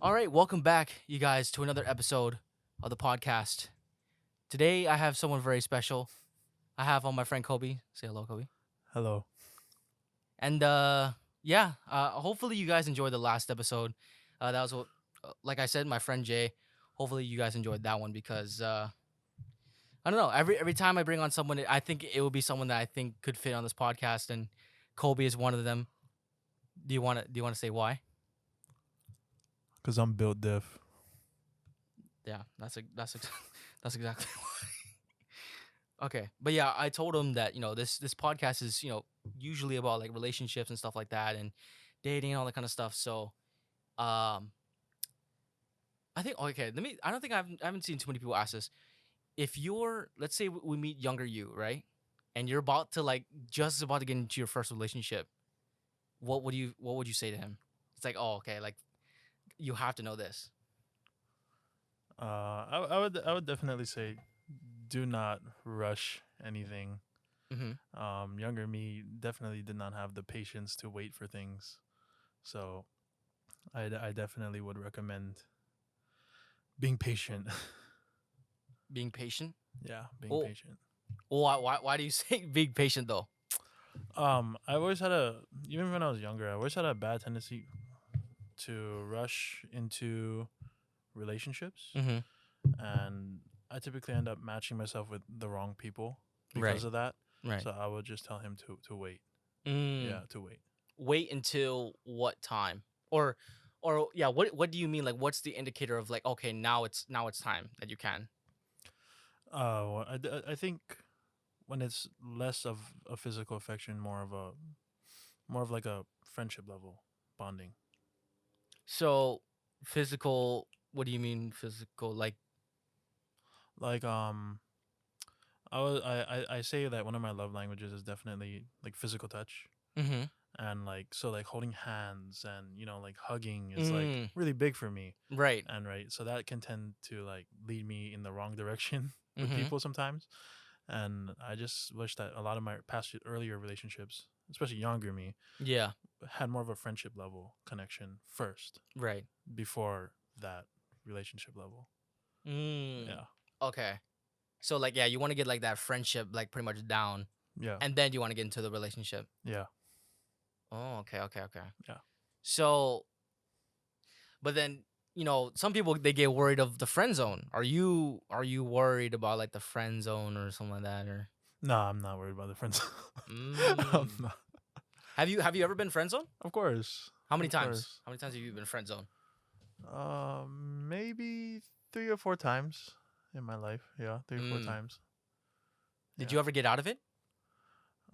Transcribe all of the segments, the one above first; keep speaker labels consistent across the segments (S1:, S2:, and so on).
S1: All right, welcome back, you guys, to another episode of the podcast. Today, I have someone very special. I have on my friend Kobe. Say hello, Kobe.
S2: Hello.
S1: And hopefully you guys enjoyed the last episode. That was what, like I said, my friend Jay. Hopefully you guys enjoyed that one because I don't know. Every time I bring on someone, I think it will be someone that I think could fit on this podcast, and Kobe is one of them. Do you want to say why?
S2: Because I'm built diff.
S1: Yeah, that's exactly why. Okay, but yeah, I told him that this podcast is usually about like relationships and stuff like that and dating and all that kind of stuff. So, um, I think okay. Let me. I don't think I haven't seen too many people ask this. If you're, let's say we meet younger you, right, and you're about to like just about to get into your first relationship, what would you say to him? It's like, oh, okay, like you have to know this.
S2: I would definitely say, do not rush anything.
S1: Mm-hmm.
S2: Younger me definitely did not have the patience to wait for things, so I definitely would recommend being patient.
S1: Being patient.
S2: Yeah, being
S1: Oh,
S2: patient.
S1: why do you say being patient though?
S2: I always had even when I was younger, I always had a bad tendency to rush into relationships,
S1: Mm-hmm.
S2: and I typically end up matching myself with the wrong people
S1: Right.
S2: because of that.
S1: Right.
S2: So I would just tell him to wait.
S1: Mm.
S2: Yeah, to wait.
S1: Wait until what time? Or yeah, what do you mean? Like, what's the indicator of like, okay, now it's time that you can.
S2: I think when it's less of a physical affection, more of like a friendship level bonding.
S1: So physical. What do you mean physical? Like,
S2: Like I say that one of my love languages is definitely like physical touch,
S1: mm-hmm.
S2: and like holding hands and like hugging is like
S1: Mm,
S2: really big for me.
S1: right.
S2: And right, so that can tend to like lead me in the wrong direction with
S1: Mm-hmm.
S2: people sometimes. And I just wish that a lot of my past earlier relationships, especially younger me,
S1: Yeah.
S2: had more of a friendship level connection first
S1: Right.
S2: before that relationship level.
S1: Mm.
S2: Yeah.
S1: Okay. So like, yeah, you want to get like that friendship like pretty much down,
S2: Yeah.
S1: and then you want to get into the relationship.
S2: Yeah.
S1: Oh, okay, okay, okay.
S2: Yeah.
S1: So, but then some people they get worried of the friend zone. Are you worried about like the friend zone or something like that or?
S2: No, I'm not worried about the friends. I'm
S1: Mm.
S2: not.
S1: Have you ever been friend zone?
S2: Of course.
S1: How many
S2: Of
S1: times?
S2: course.
S1: How many times have you been friend zone?
S2: Maybe 3 or 4 times in my life. Yeah, three or four
S1: Mm.
S2: times.
S1: Did
S2: Yeah.
S1: you ever get out of it?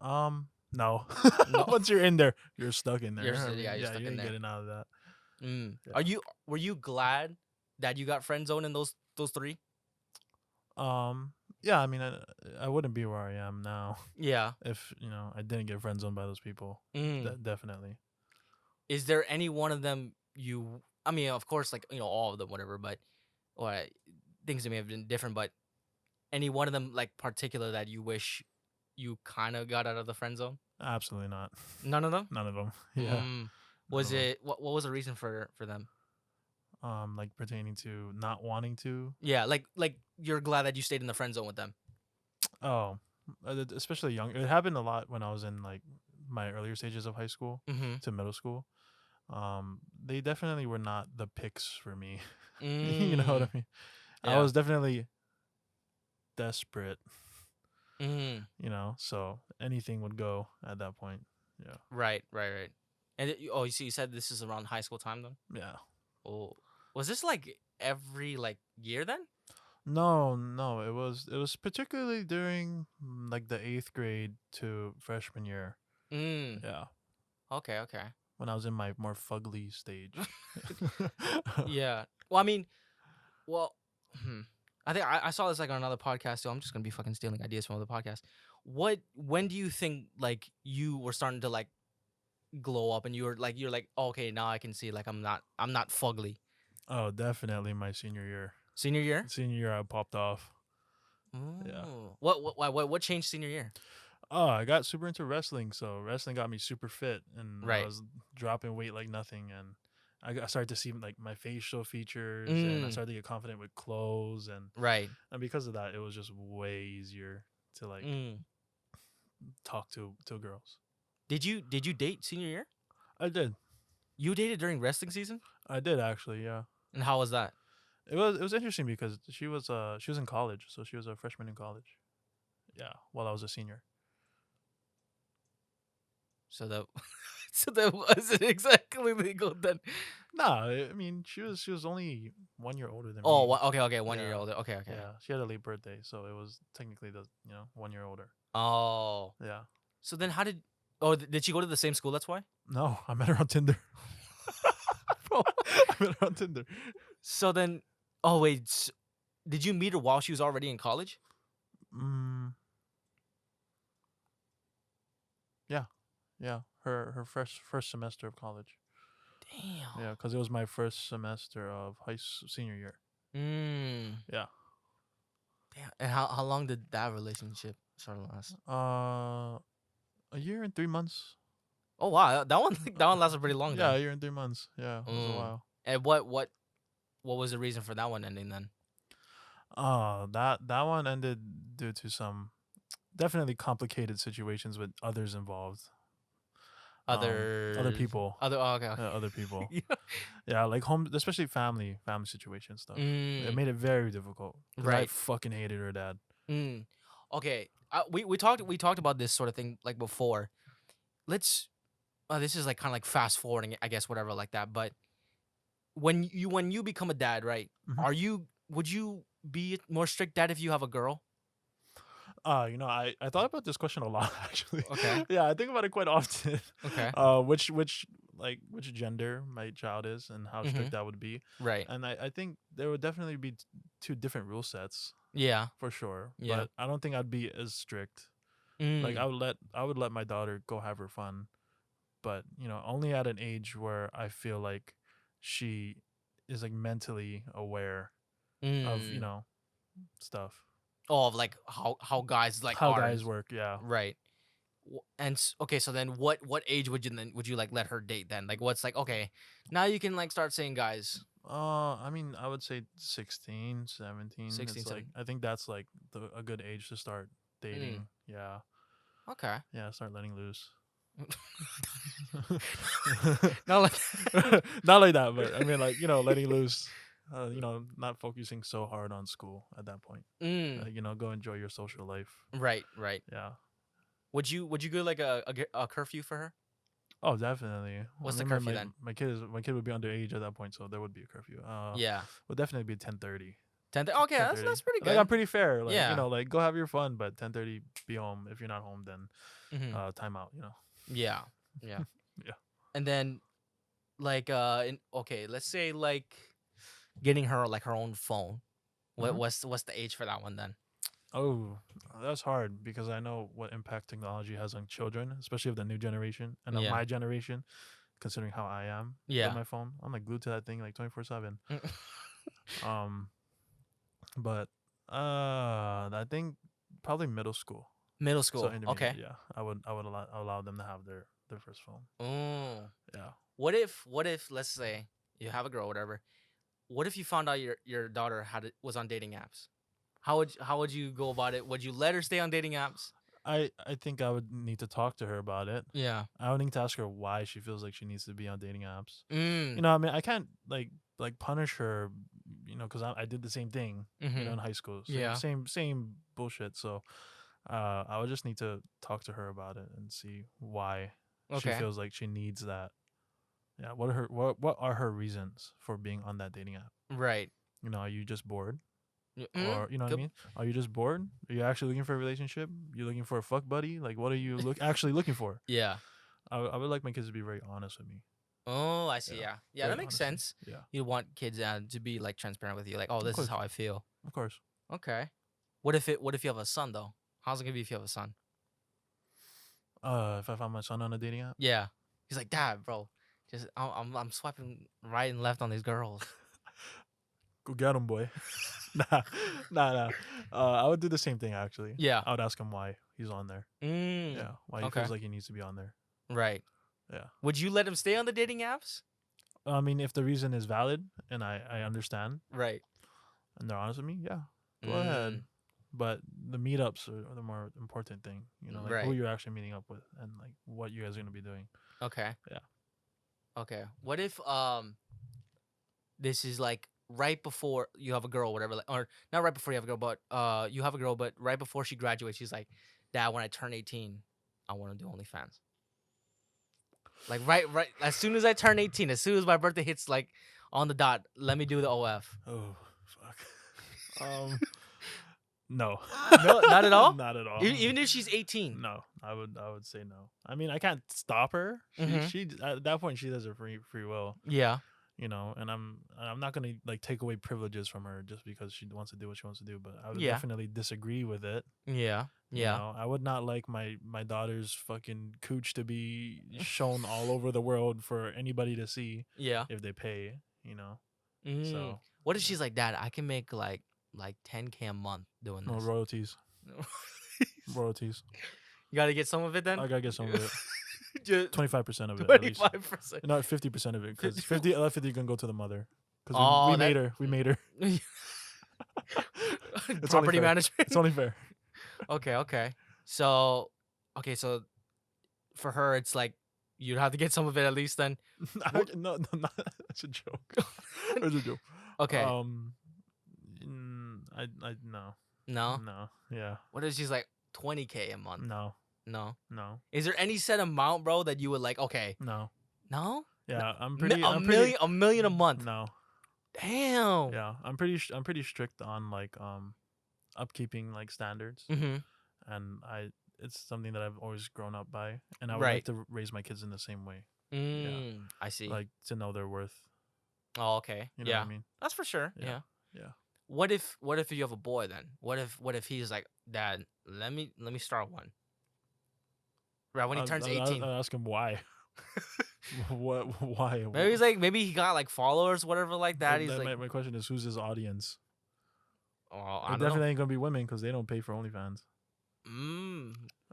S2: No.
S1: No.
S2: Once you're in there, you're stuck in
S1: You're
S2: there. I
S1: yeah,
S2: mean,
S1: you're
S2: yeah,
S1: stuck
S2: you
S1: in
S2: ain't
S1: there.
S2: getting out of that.
S1: Mm. Are
S2: Yeah.
S1: you were you glad that you got friend zone in those three?
S2: Um. Yeah. I mean, I wouldn't be where I am now
S1: Yeah.
S2: if I didn't get friend zoned by those people.
S1: Mm.
S2: Definitely.
S1: Is there any one of them you? I mean, of course, like all of them, whatever. But or things that may have been different, but any one of them like particular that you wish you kind of got out of the friend zone?
S2: Absolutely not.
S1: None of them.
S2: None of them. Yeah.
S1: Mm.
S2: None
S1: Was
S2: of them.
S1: it what was the reason for them?
S2: Like pertaining to not wanting to.
S1: Yeah, like you're glad that you stayed in the friend zone with them.
S2: Oh, especially young. It happened a lot when I was in like my earlier stages of high school
S1: Mm-hmm.
S2: to middle school. They definitely were not the picks for me. You know what I
S1: Mm.
S2: mean? I
S1: Yeah.
S2: was definitely desperate,
S1: Mm.
S2: so anything would go at that point. Yeah.
S1: Right, right, right. And you see, you said this is around high school time then.
S2: Yeah.
S1: Oh, was this like every like year then?
S2: No, no, it was particularly during like the 8th grade to freshman year.
S1: Mm.
S2: Yeah.
S1: Okay, okay.
S2: When I was in my more fugly stage.
S1: Yeah. Well, I mean, well, hmm. I think I saw this like on another podcast. So I'm just gonna be fucking stealing ideas from other podcasts. When do you think like you were starting to like glow up and you're like oh, okay, now I can see like I'm not fugly.
S2: Oh, definitely my senior year.
S1: Senior year?
S2: Senior year I popped off. Yeah.
S1: Oh. What changed senior year?
S2: Oh, I got super into wrestling, so wrestling got me super fit, and I
S1: Right.
S2: was dropping weight like nothing, and I started to see like my facial features, and I
S1: Mm,
S2: started to get confident with clothes,
S1: right.
S2: and because of that, it was just way easier to like
S1: Mm.
S2: talk to girls.
S1: Did you date senior year?
S2: I did.
S1: You dated during wrestling season?
S2: I did actually. Yeah.
S1: And how was that?
S2: It was interesting because she was in college, so she was a freshman in college. Yeah, while I was a senior.
S1: So that so that wasn't exactly legal then.
S2: Nah, I mean she was only 1 year older than
S1: Oh,
S2: me.
S1: okay, okay, 1 year
S2: Yeah,
S1: older. Okay, okay.
S2: yeah. She had a late birthday, so it was technically the 1 year older.
S1: Oh,
S2: Yeah.
S1: so then how did? Oh, did she go to the same school? That's why.
S2: No, I met her on Tinder.
S1: Bro.
S2: I met her on Tinder.
S1: So then, oh wait, did you meet her while she was already in college?
S2: Mm, yeah, yeah. Her first semester of college.
S1: Damn.
S2: Yeah, because it was my first semester of senior year.
S1: Mm.
S2: Yeah.
S1: Damn. And how long did that relationship sort of last?
S2: A year and 3 months.
S1: Oh wow, that one that one lasted pretty long
S2: Yeah,
S1: then.
S2: a year and 3 months. Yeah, it was a
S1: Mm.
S2: while.
S1: And what was the reason for that one ending then?
S2: That one ended due to some definitely complicated situations with others involved. Other
S1: Others,
S2: people,
S1: other oh, okay, okay.
S2: other people.
S1: Yeah.
S2: Yeah, like home, especially family situation stuff. It
S1: Mm,
S2: made it very difficult because I
S1: right.
S2: fucking hated her dad.
S1: Mm. Okay. We talked about this sort of thing like before. Let's this is like kind of like fast forwarding it, I guess, whatever like that. But when you become a dad, right?
S2: Mhm.
S1: Would you be a more strict dad if you have a girl?
S2: I thought about this question a lot actually.
S1: Okay.
S2: Yeah, I think about it quite often.
S1: Okay.
S2: Which gender my child is and how
S1: Mm-hmm.
S2: strict that would be,
S1: Right.
S2: and I think there would definitely be two different rule sets
S1: Yeah.
S2: for sure.
S1: Yeah.
S2: But I don't think I'd be as strict. Like
S1: Mm.
S2: I would let my daughter go have her fun, but only at an age where I feel like she is like mentally aware of
S1: Mm.
S2: stuff,
S1: Oh, of like how guys like
S2: how
S1: are
S2: guys work. Yeah.
S1: right. And okay, so then what age would you like let her date then? Like what's like okay, now you can like start saying guys
S2: I mean, I would say 16, 17.
S1: 16,
S2: It's like
S1: 17.
S2: I think that's like a good age to start
S1: Mm.
S2: dating. Yeah,
S1: Okay.
S2: yeah, start letting loose.
S1: Not like
S2: Not like that, but I mean, like letting loose. Not focusing so hard on school at that point.
S1: mm.
S2: Go enjoy your social life.
S1: Right, right.
S2: Yeah.
S1: Would you go like a curfew for her?
S2: Oh, definitely. Well,
S1: What's the
S2: remember,
S1: curfew then?
S2: my kid would be underage at that point, so there would be a curfew.
S1: Yeah.
S2: Would definitely be 10:30.
S1: 10. Okay,
S2: Ten
S1: that's
S2: thirty.
S1: that's pretty
S2: Like I'm
S1: good.
S2: pretty fair. Like
S1: Yeah.
S2: like go have your fun, but 10:30 be home. If you're not home, then
S1: Hmm.
S2: time out.
S1: Yeah. Yeah.
S2: Yeah.
S1: And then like okay, let's say like getting her like her own phone. What
S2: Mhm.
S1: what's the age for that one then?
S2: Oh, that's hard because I know what impact technology has on children, especially of the new generation and of
S1: Yeah.
S2: my generation. Considering how I am with
S1: Yeah.
S2: my phone, I'm like glued to that thing like 24/7. Um, but I think probably middle school.
S1: Middle
S2: So
S1: school.
S2: intermediate,
S1: Okay.
S2: yeah. I would allow them to have their first phone.
S1: Oh.
S2: Yeah.
S1: What if let's say you have a girl, whatever. What if you found out your daughter was on dating apps? How would you go about it? Would you let her stay on dating apps?
S2: I think I would need to talk to her about it.
S1: Yeah.
S2: I would need to ask her why she feels like she needs to be on dating apps.
S1: Mm.
S2: I mean, I can't like punish her, because I did the same thing,
S1: Mm-hmm.
S2: in high school. Same
S1: Yeah.
S2: same bullshit. So, I would just need to talk to her about it and see why she
S1: Okay.
S2: feels like she needs that. Yeah. What are her reasons for being on that dating app?
S1: Right.
S2: Are you just bored?
S1: Mm.
S2: Or you know what I
S1: Good.
S2: mean? Are you just bored? Are you actually looking for a relationship? You looking for a fuck buddy? Like, what are you actually looking for?
S1: Yeah.
S2: I would like my kids to be very honest with me.
S1: Oh, I see.
S2: Yeah,
S1: Yeah. Yeah,
S2: very
S1: that makes
S2: honest with me.
S1: sense.
S2: Yeah,
S1: You want kids to be like transparent with you, like, oh,
S2: of
S1: this is
S2: course,
S1: how I feel.
S2: of course.
S1: Okay. What if you have a son though? How's it gonna be if you have a son?
S2: If I found my son on a dating app,
S1: Yeah. He's like, Dad, bro, just I'm swiping right and left on these girls.
S2: go get him, boy. Nah, nah. I would do the same thing actually.
S1: Yeah.
S2: I would ask him why he's on there.
S1: Mm.
S2: Yeah, why he
S1: Okay.
S2: feels like he needs to be on there.
S1: Right.
S2: Yeah.
S1: Would you let him stay on the dating apps?
S2: I mean, if the reason is valid and I understand
S1: Right.
S2: and they're honest with me, yeah, go ahead.
S1: Mm,
S2: But the meetups are the more important thing, like who
S1: right.
S2: you're actually meeting up with and like what you guys are gonna be doing.
S1: Okay.
S2: Yeah.
S1: Okay. What if this is like right before you have a girl, whatever, like, or not right before you have a girl, but you have a girl, but right before she graduates, she's like, Dad, when I turn 18, I want to do OnlyFans. Like right, as soon as I turn 18, as soon as my birthday hits, like on the dot, let me do the OF.
S2: Oh fuck. No.
S1: No, not at all.
S2: Not at all.
S1: Even if she's 18.
S2: No, I would say no. I mean, I can't stop her. She at that point she does her free will,
S1: Yeah.
S2: and I'm not gonna like take away privileges from her just because she wants to do what she wants to do. But I would
S1: Yeah.
S2: definitely disagree with it.
S1: Yeah. Yeah.
S2: I would not like my daughter's fucking cooch to be shown all over the world for anybody to see
S1: Yeah.
S2: if they pay.
S1: Mm.
S2: So
S1: What if she's like, Dad, I can make like 10K a month doing
S2: no
S1: this.
S2: royalties. Royalties.
S1: You gotta get some of it then.
S2: I gotta get some of it.
S1: Just
S2: 25% of it. At least.
S1: 25%.
S2: Not 50% of it, because 50 can go to the mother. Because
S1: Oh,
S2: we made her. We made her. It's only
S1: Property
S2: fair.
S1: management.
S2: It's only fair.
S1: Okay. So for her, it's like you'd have to get some of it at least then.
S2: No, not, that's a joke. It's a joke.
S1: Okay.
S2: I no.
S1: No.
S2: No. Yeah.
S1: What if she's like 20K a month?
S2: No.
S1: No.
S2: No.
S1: Is there any set amount, bro, that you would like? Okay.
S2: No.
S1: No.
S2: Yeah,
S1: a million a month.
S2: No.
S1: Damn.
S2: Yeah, I'm pretty strict on like upkeeping like standards,
S1: Mm-hmm.
S2: and it's something that I've always grown up by, and I would
S1: Right.
S2: like to raise my kids in the same way,
S1: I see.
S2: like to know their worth.
S1: Oh, okay.
S2: You know
S1: Yeah.
S2: what I mean?
S1: That's for sure. Yeah.
S2: Yeah.
S1: What if you have a boy then? What if he's like, Dad, let me start one. Right when he turns 18.
S2: I'll ask him why. What? Why?
S1: Maybe he's like, maybe he got like followers, whatever like that. He's like,
S2: my question is, who's his audience?
S1: oh,
S2: It
S1: I don't
S2: definitely
S1: know.
S2: ain't gonna be women because they don't pay for OnlyFans.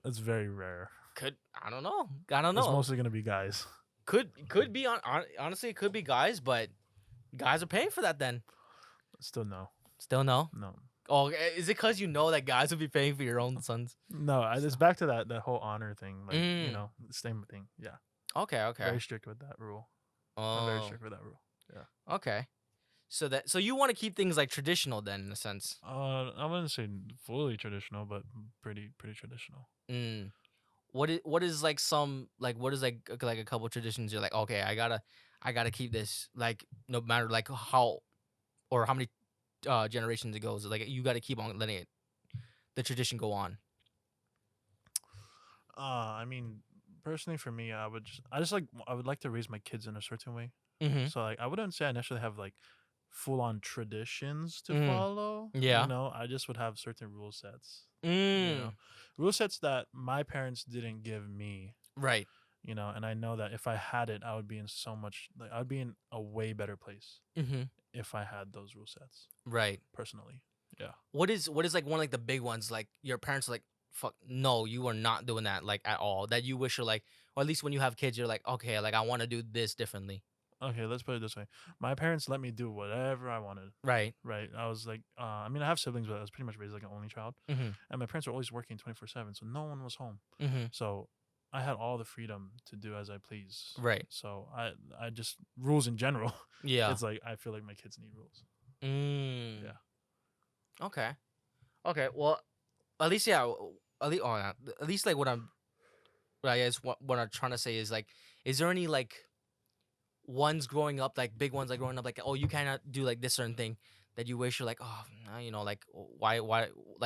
S2: It's very rare.
S1: I don't know.
S2: It's mostly gonna be guys.
S1: Could be honestly, it could be guys, but guys are paying for that then.
S2: Still no.
S1: Still no.
S2: No.
S1: Oh, is it because you know that guys would be paying for your own sons?
S2: No, it's back to that whole honor thing. Like same thing. Yeah.
S1: Okay.
S2: Very strict with that rule.
S1: Oh.
S2: I'm very strict with that rule. Yeah.
S1: Okay. So you want to keep things like traditional then, in a sense.
S2: I wouldn't say fully traditional, but pretty traditional.
S1: What is like some like what is like a couple traditions you're like, okay, I gotta keep this, like no matter like how or how many generations it goes, like you gotta keep on letting the tradition go on.
S2: I mean, personally for me, I would like to raise my kids in a certain way.
S1: Mm-hmm.
S2: So like I wouldn't say I necessarily have like full on traditions to
S1: Mhm.
S2: follow.
S1: Yeah.
S2: I just would have certain rule sets.
S1: Mm.
S2: Rule sets that my parents didn't give me.
S1: Right.
S2: And I know that if I had it, I would be in I would be in a way better place
S1: Mm-hmm.
S2: if I had those rule sets.
S1: Right.
S2: Personally. Yeah.
S1: What is like one like the big ones, like your parents are like, fuck no, you are not doing that like at all, that you wish you're like, or at least when you have kids you're like, okay, like I want to do this differently.
S2: Okay, let's put it this way. My parents let me do whatever I wanted.
S1: Right.
S2: Right. I was like, I mean, I have siblings, but I was pretty much raised like an only child.
S1: Mm-hmm.
S2: And my parents were always working 24/7, so no one was home.
S1: Mm-hmm.
S2: So I had all the freedom to do as I please.
S1: Right.
S2: So I just, rules in general.
S1: Yeah.
S2: It's like, I feel like my kids need rules.
S1: Yeah. Okay. Well, at least at least like what I guess what I'm trying to say is like, is there any like ones growing up, like big ones like growing up, like, oh, you cannot do like this certain thing that you wish you're like, oh, like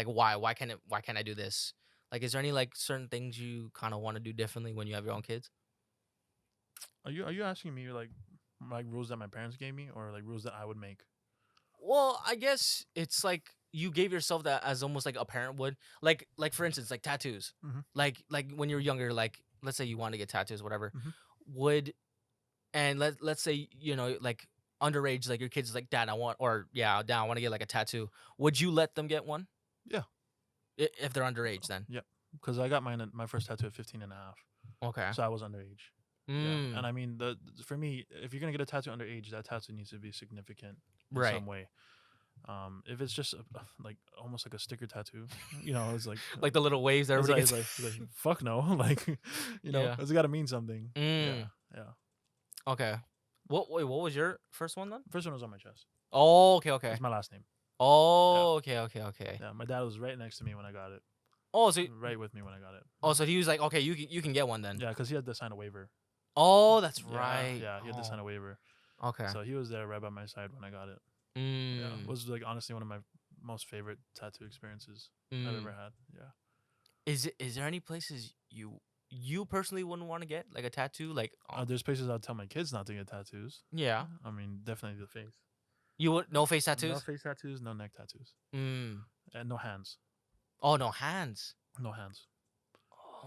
S1: why can't I do this? Like, is there any like certain things you kind of want to do differently when you have your own kids?
S2: Are you asking me like rules that my parents gave me, or like rules that I would make?
S1: Well, I guess it's like you gave yourself that as almost like a parent would. Like for instance, like tattoos.
S2: Mhm.
S1: Like when you're younger, like let's say you want to get tattoos, whatever.
S2: Mhm.
S1: And let's say like underage, like your kids is like, Dad, I want to get like a tattoo. Would you let them get one?
S2: Yeah.
S1: If they're underage, then.
S2: Yep. Because I got my first tattoo at 15 and a half.
S1: Okay.
S2: So I was underage.
S1: Mm.
S2: And I mean, for me, if you're gonna get a tattoo underage, that tattoo needs to be significant in
S1: Right.
S2: some way. If it's just like almost like a sticker tattoo, it's like
S1: Like the little waves that
S2: it's
S1: everybody
S2: like,
S1: gets.
S2: it's like fuck no, like
S1: Yeah.
S2: it's got to mean something. Yeah,
S1: Mm.
S2: yeah.
S1: Okay. What was your first one then?
S2: First one was on my chest.
S1: Oh, okay, okay.
S2: It's my last name.
S1: Oh, okay, okay, okay.
S2: Yeah, my dad was right next to me when I got it.
S1: Oh, so
S2: Right with me when I got it.
S1: so he was like, okay, you can get one then.
S2: Yeah, because he had to sign a waiver.
S1: Oh, that's
S2: Yeah,
S1: right.
S2: yeah, he had to sign a
S1: Oh,
S2: waiver.
S1: okay.
S2: So he was there right by my side when I got it. Yeah, it
S1: Mm.
S2: was like honestly one of my most favorite tattoo experiences I've ever had. Yeah.
S1: Is there any places you personally wouldn't want to get like a tattoo? Like,
S2: There's places I'll tell my kids not to get tattoos.
S1: yeah,
S2: I mean, definitely the face.
S1: you would no face
S2: No
S1: tattoos.
S2: face tattoos, no neck tattoos,
S1: Mm.
S2: and no hands.
S1: Oh, no hands.
S2: No hands.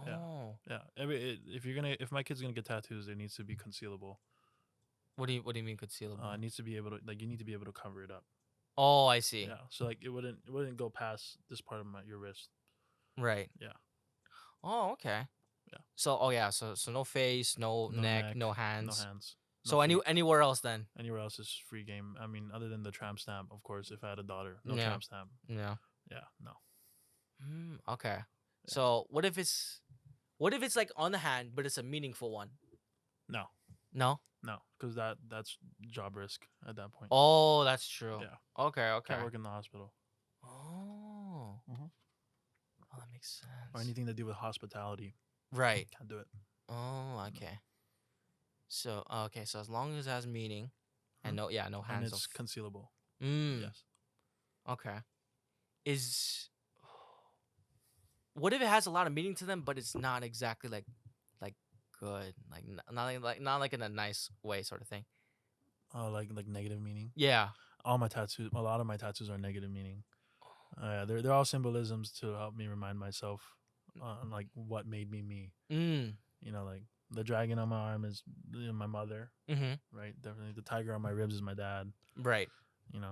S2: Yeah.
S1: Oh,
S2: Yeah. If my kid's gonna get tattoos, it needs to be concealable.
S1: what do you mean concealable?
S2: It needs to be able to you need to be able to cover it up.
S1: Oh, I see.
S2: Yeah. So like it wouldn't go past this part of your wrist.
S1: Right.
S2: Yeah.
S1: Oh, okay.
S2: Yeah.
S1: So, oh yeah, so no face, no neck, no
S2: No
S1: hands.
S2: hands.
S1: So
S2: No feet.
S1: anywhere else then?
S2: Anywhere else is free game. I mean, other than the tramp stamp, of course. If I had a daughter, no
S1: Yeah.
S2: tramp stamp.
S1: Yeah.
S2: Yeah. No.
S1: Okay. So what if it's like on the hand, but it's a meaningful one?
S2: No.
S1: No.
S2: No. Because that's job risk at that point.
S1: Oh, that's true.
S2: Yeah.
S1: Okay. Okay.
S2: Can't work in the hospital.
S1: Oh.
S2: Mhm.
S1: Oh, that makes sense.
S2: Or anything to do with hospitality.
S1: Right.
S2: Can't do it.
S1: Oh, okay. So okay, so as long as it has meaning, and no
S2: And
S1: hands.
S2: it's concealable.
S1: Yes.
S2: Yes.
S1: Okay. What if it has a lot of meaning to them, but it's not exactly like good, like not like in a nice way, sort of thing.
S2: Oh, like negative meaning.
S1: Yeah.
S2: A lot of my tattoos are negative meaning. Yeah, they're all symbolisms to help me remind myself, like what made me me.
S1: Mm.
S2: Like the dragon on my arm is my mother,
S1: Mm-hmm.
S2: right? Definitely, the tiger on my ribs is my dad.
S1: Right.
S2: And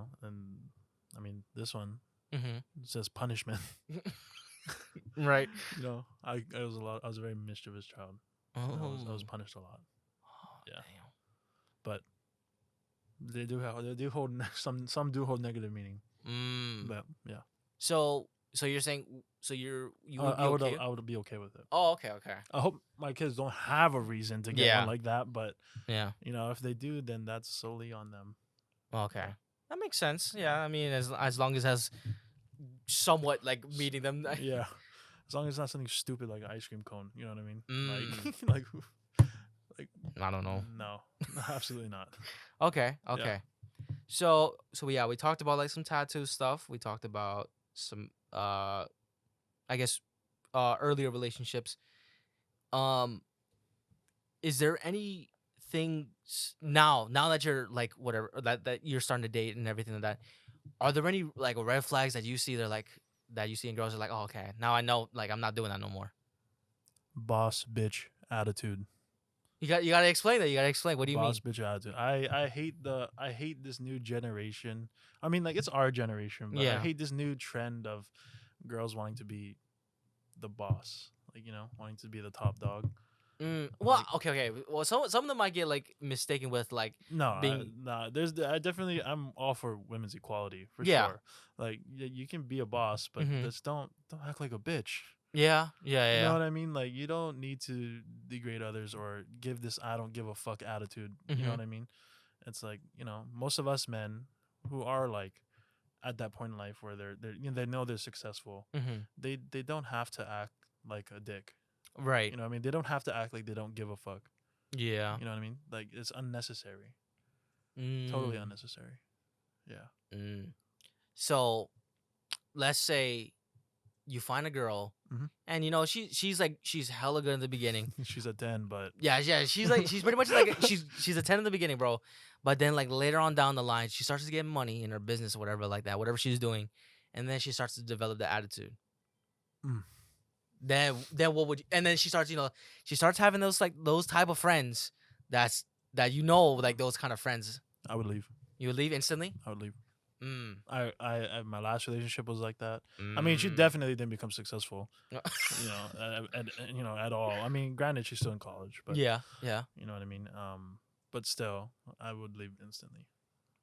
S2: I mean this one
S1: Mm-hmm.
S2: says punishment.
S1: Right.
S2: I was a very mischievous child.
S1: Oh.
S2: I was punished a lot. Yeah.
S1: Damn.
S2: But they do hold some do hold negative meaning. But yeah.
S1: So you're saying you would be okay?
S2: I would be okay with it.
S1: Oh, okay, okay.
S2: I hope my kids don't have a reason to get one like that, but
S1: yeah,
S2: if they do, then that's solely on them.
S1: Okay, that makes sense. Yeah, I mean, as long as it has somewhat like meeting them.
S2: Yeah, as long as it's not something stupid like an ice cream cone. You know what I mean? Like
S1: I don't know.
S2: No, absolutely not.
S1: Okay. So yeah, we talked about like some tattoo stuff. We talked about some I guess earlier relationships. Is there anything now that you're like whatever that you're starting to date and everything like that? Are there any like red flags that you see that you see in girls are like, oh, okay, now I know, like I'm not doing that no more?
S2: Boss bitch attitude.
S1: You gotta explain that. You gotta explain. What do you mean?
S2: Boss bitch attitude. I hate this new generation. I mean, like it's our generation, but I hate this new trend of girls wanting to be the boss, like wanting to be the top dog.
S1: Well, okay. Well, some of them might get like mistaken with like being.
S2: I'm all for women's equality for sure. Like you can be a boss, but just don't act like a bitch.
S1: Yeah.
S2: You know what I mean? Like you don't need to degrade others or give this I don't give a fuck attitude. You know what I mean? It's like, most of us men who are like at that point in life where they know they're successful. They don't have to act like a dick.
S1: Right.
S2: You know what I mean? They don't have to act like they don't give a fuck.
S1: Yeah.
S2: You know what I mean? Like it's unnecessary. Totally unnecessary. Yeah.
S1: So, let's say you find a girl, and she's hella good in the beginning.
S2: She's a 10, but
S1: yeah, she's pretty much like she's a 10 in the beginning, bro. But then like later on down the line, she starts to get money in her business or whatever like that, whatever she's doing, and then she starts to develop the attitude. Then what would you, and then she starts having those type of friends that like those kind of friends.
S2: I would leave.
S1: You would leave instantly?
S2: I would leave. My last relationship was like that. I mean, she
S1: Mm.
S2: definitely didn't become successful, at all. I mean, granted, she's still in college, but
S1: Yeah, yeah.
S2: you know what I mean. But still, I would leave instantly.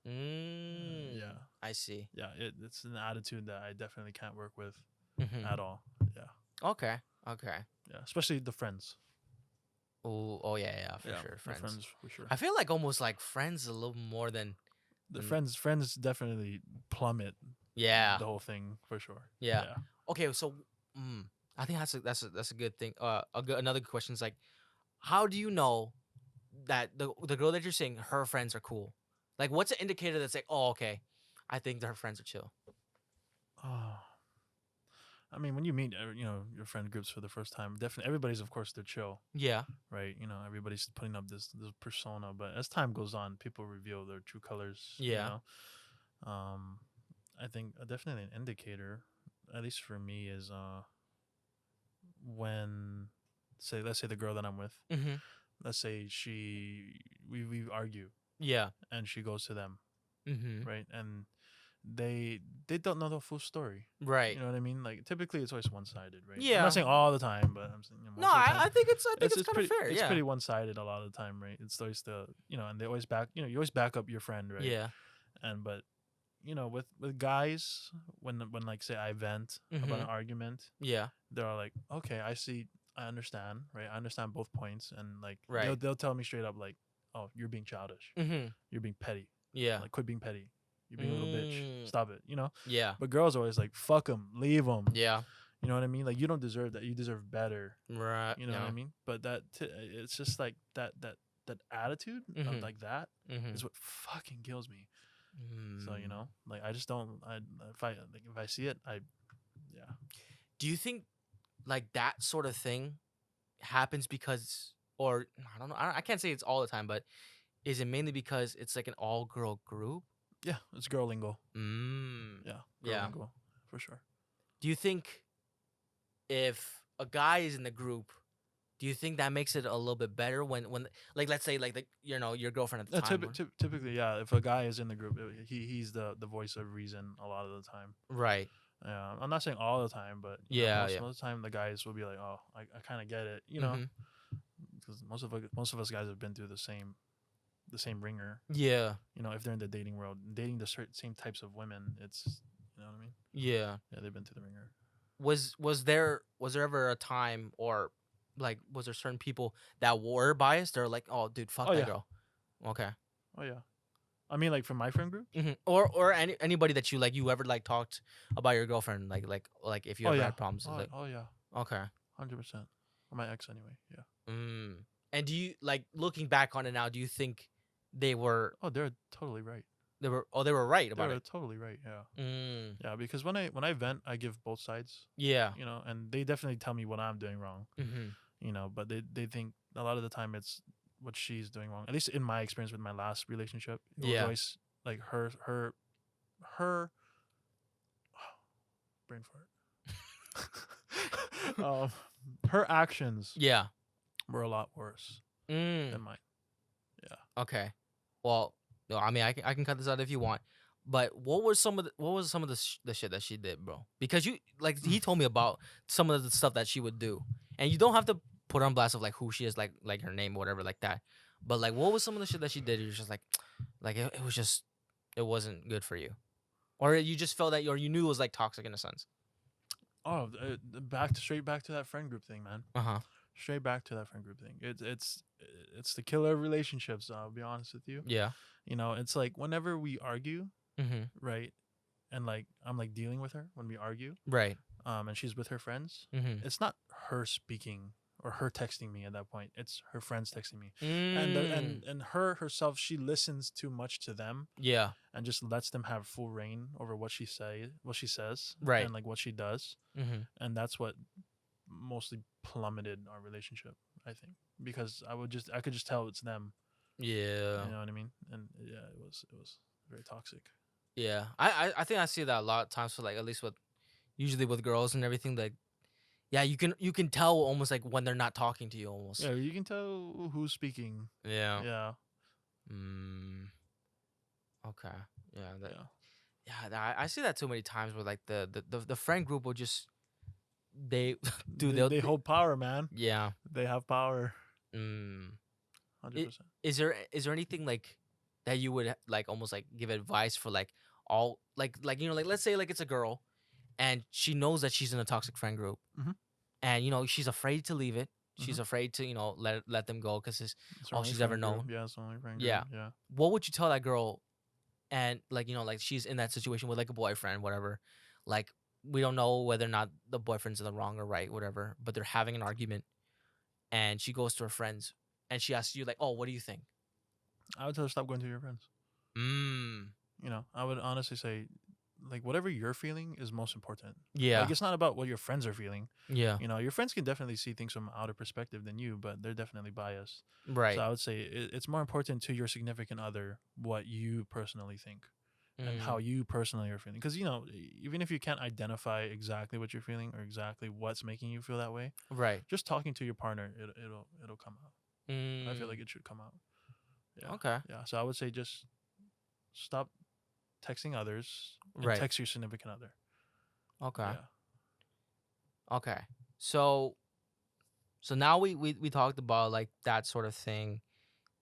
S1: Mm.
S2: Yeah,
S1: I see.
S2: yeah. It's an attitude that I definitely can't work with
S1: Hmm.
S2: at all. Yeah,
S1: Okay, okay.
S2: yeah. Especially the friends.
S1: Oh, yeah, yeah, for
S2: Yeah,
S1: sure.
S2: the
S1: Friends.
S2: friends for sure.
S1: I feel like almost like friends a little more
S2: The
S1: than
S2: friends definitely plummet
S1: yeah,
S2: the whole thing for sure.
S1: yeah.
S2: Yeah.
S1: Okay, so mm, I think that's a good thing. Another good question is like, how do you know that the girl that you're seeing, her friends are cool? Like, what's an indicator that's like, oh, okay, I think that her friends are chill.
S2: Oh, I mean, when you meet, your friend groups for the first time, definitely everybody's, of course, they're chill,
S1: Yeah,
S2: right? Everybody's putting up this persona, but as time goes on, people reveal their true colors.
S1: yeah.
S2: Um, I think definitely an indicator, at least for me, is when, say, let's say the girl that I'm with,
S1: Mm-hmm.
S2: let's say we argue
S1: Yeah.
S2: and she goes to them,
S1: Mm-hmm.
S2: right, and they don't know the full story.
S1: Right.
S2: You know what I mean? Like typically it's always one sided, right? I'm not
S1: Yeah.
S2: saying all the time, but I'm saying
S1: No,
S2: most of the time.
S1: I think it's
S2: It's
S1: kind of
S2: pretty
S1: fair.
S2: it's
S1: Yeah.
S2: pretty one sided a lot of the time, right? It's always and they always you always back up your friend, right?
S1: Yeah.
S2: And but with guys, when like say I vent about
S1: Mm-hmm.
S2: an argument,
S1: Yeah.
S2: they're all like, okay, I see, I understand, right? I understand both points, and like
S1: Right.
S2: they'll tell me straight up like, oh, you're being childish,
S1: Mm-hmm.
S2: you're being petty,
S1: Yeah.
S2: like quit being petty, you're being a little bitch,
S1: Mm.
S2: stop it.
S1: Yeah.
S2: But girls are always like, fuck them, leave them.
S1: Yeah.
S2: You know what I mean? Like you don't deserve that. You deserve better.
S1: Right.
S2: You know what I
S1: Yeah.
S2: mean? But it's just like that attitude of
S1: Mm-hmm.
S2: like that
S1: Mm-hmm.
S2: is what fucking kills me. So
S1: Mm.
S2: like I just don't. If I see it, yeah.
S1: Do you think like that sort of thing happens because, or I don't know, I can't say it's all the time, but is it mainly because it's like an all girl group?
S2: Yeah, it's girl lingo.
S1: Mm.
S2: Yeah, girl
S1: Yeah.
S2: lingo for sure.
S1: Do you think if a guy is in the group, do you think that makes it a little bit better when like let's say like your girlfriend at the time?
S2: Typically, yeah. If a guy is in the group, he's the voice of reason a lot of the time.
S1: Right.
S2: Yeah, I'm not saying all the time, but
S1: Yeah.
S2: most
S1: Yeah.
S2: most of the time the guys will be like, oh, I kind of get it,
S1: Mm-hmm.
S2: because most of us guys have been through the same ringer.
S1: Yeah.
S2: If they're in the dating world, dating the same types of women, it's what I mean.
S1: Yeah.
S2: Yeah, they've been through the ringer.
S1: Was there ever a time, or like was there certain people that were biased? They're like, oh, dude, fuck
S2: Oh
S1: that
S2: yeah,
S1: girl. Okay.
S2: oh yeah. I mean, like from my friend group.
S1: Or anybody that you ever like talked about your girlfriend, like if you
S2: Oh
S1: ever
S2: yeah,
S1: had problems, it's like
S2: oh yeah,
S1: okay.
S2: 100%. Or my ex anyway. Yeah.
S1: Mm. And do you like looking back on it now? Do you think they were
S2: Oh, they're totally right.
S1: they were right
S2: They
S1: about
S2: were
S1: it?
S2: totally right. Yeah.
S1: Mm.
S2: Yeah, because when I vent, I give both sides.
S1: Yeah.
S2: And they definitely tell me what I'm doing wrong.
S1: Mm-hmm.
S2: But they think a lot of the time it's what she's doing wrong. At least in my experience with my last relationship, it was
S1: Yeah.
S2: always like her brain fart. Her actions
S1: Yeah.
S2: were a lot worse
S1: Mm.
S2: than mine. Yeah.
S1: Okay. Well, no, I mean, I can cut this out if you want. But what was some of the shit that she did, bro? Because he told me about some of the stuff that she would do, and you don't have to put on blast of like who she is, like her name or whatever like that. But like, what was some of the shit that she did? You're just like it was just it wasn't good for you, or you just felt that or you knew it was like toxic in a sense.
S2: Oh, straight back to that friend group thing, man.
S1: Uh-huh.
S2: Straight back to that friend group thing. It's the killer of relationships. I'll be honest with you.
S1: Yeah.
S2: It's like whenever we argue,
S1: Mm-hmm.
S2: right, and like I'm like dealing with her when we argue,
S1: Right.
S2: and she's with her friends.
S1: Mm-hmm.
S2: It's not her speaking or her texting me at that point. It's her friends texting me,
S1: Mm.
S2: and her herself. She listens too much to them
S1: Yeah.
S2: and just lets them have full reign over what she says,
S1: Right.
S2: and like what she does,
S1: Mm-hmm.
S2: and that's what mostly plummeted our relationship. I think because I could just tell it's them.
S1: Yeah.
S2: You know what I mean? And yeah, it was very toxic.
S1: Yeah, I think I see that a lot of times for like at least usually with girls and everything, like yeah, you can tell almost like when they're not talking to you almost.
S2: Yeah, you can tell who's speaking.
S1: Yeah.
S2: Yeah,
S1: Mm. Okay. Yeah.
S2: yeah.
S1: Yeah, I see that too many times where like the friend group will just they dude
S2: They hold power, man.
S1: yeah.
S2: They have power.
S1: Mm.
S2: 100%.
S1: Is there anything like that you would like almost like give advice for like all like like let's say like it's a girl and she knows that she's in a toxic friend group
S2: Mhm.
S1: and she's afraid to leave it. She's
S2: Mhm.
S1: afraid to let them go because it's
S2: It's our
S1: all
S2: only
S1: she's ever
S2: friend group.
S1: known.
S2: Yeah, it's the only friend
S1: Yeah.
S2: group. Yeah.
S1: What would you tell that girl? And like like she's in that situation with like a boyfriend, whatever. Like we don't know whether or not the boyfriend's in the wrong or right, whatever. But they're having an argument, and she goes to her friends and she asks you like, "Oh, what do you think?"
S2: I would tell her stop going to your friends.
S1: Mm.
S2: I would honestly say, like, whatever you're feeling is most important. Like,
S1: Yeah.
S2: it's not about what your friends are feeling.
S1: Yeah.
S2: Your friends can definitely see things from outer perspective than you, but they're definitely biased. So
S1: Right.
S2: I would say it's more important to your significant other what you personally think and how
S1: Mm.
S2: you personally are feeling. Because even if you can't identify exactly what you're feeling or exactly what's making you feel that way,
S1: Right.
S2: just talking to your partner, it'll come out. I feel like
S1: Mm.
S2: it should come out. Yeah,
S1: Okay.
S2: yeah. So I would say just stop texting others and
S1: Right.
S2: text your significant other.
S1: Okay.
S2: Yeah.
S1: Okay. So now we talked about like that sort of thing.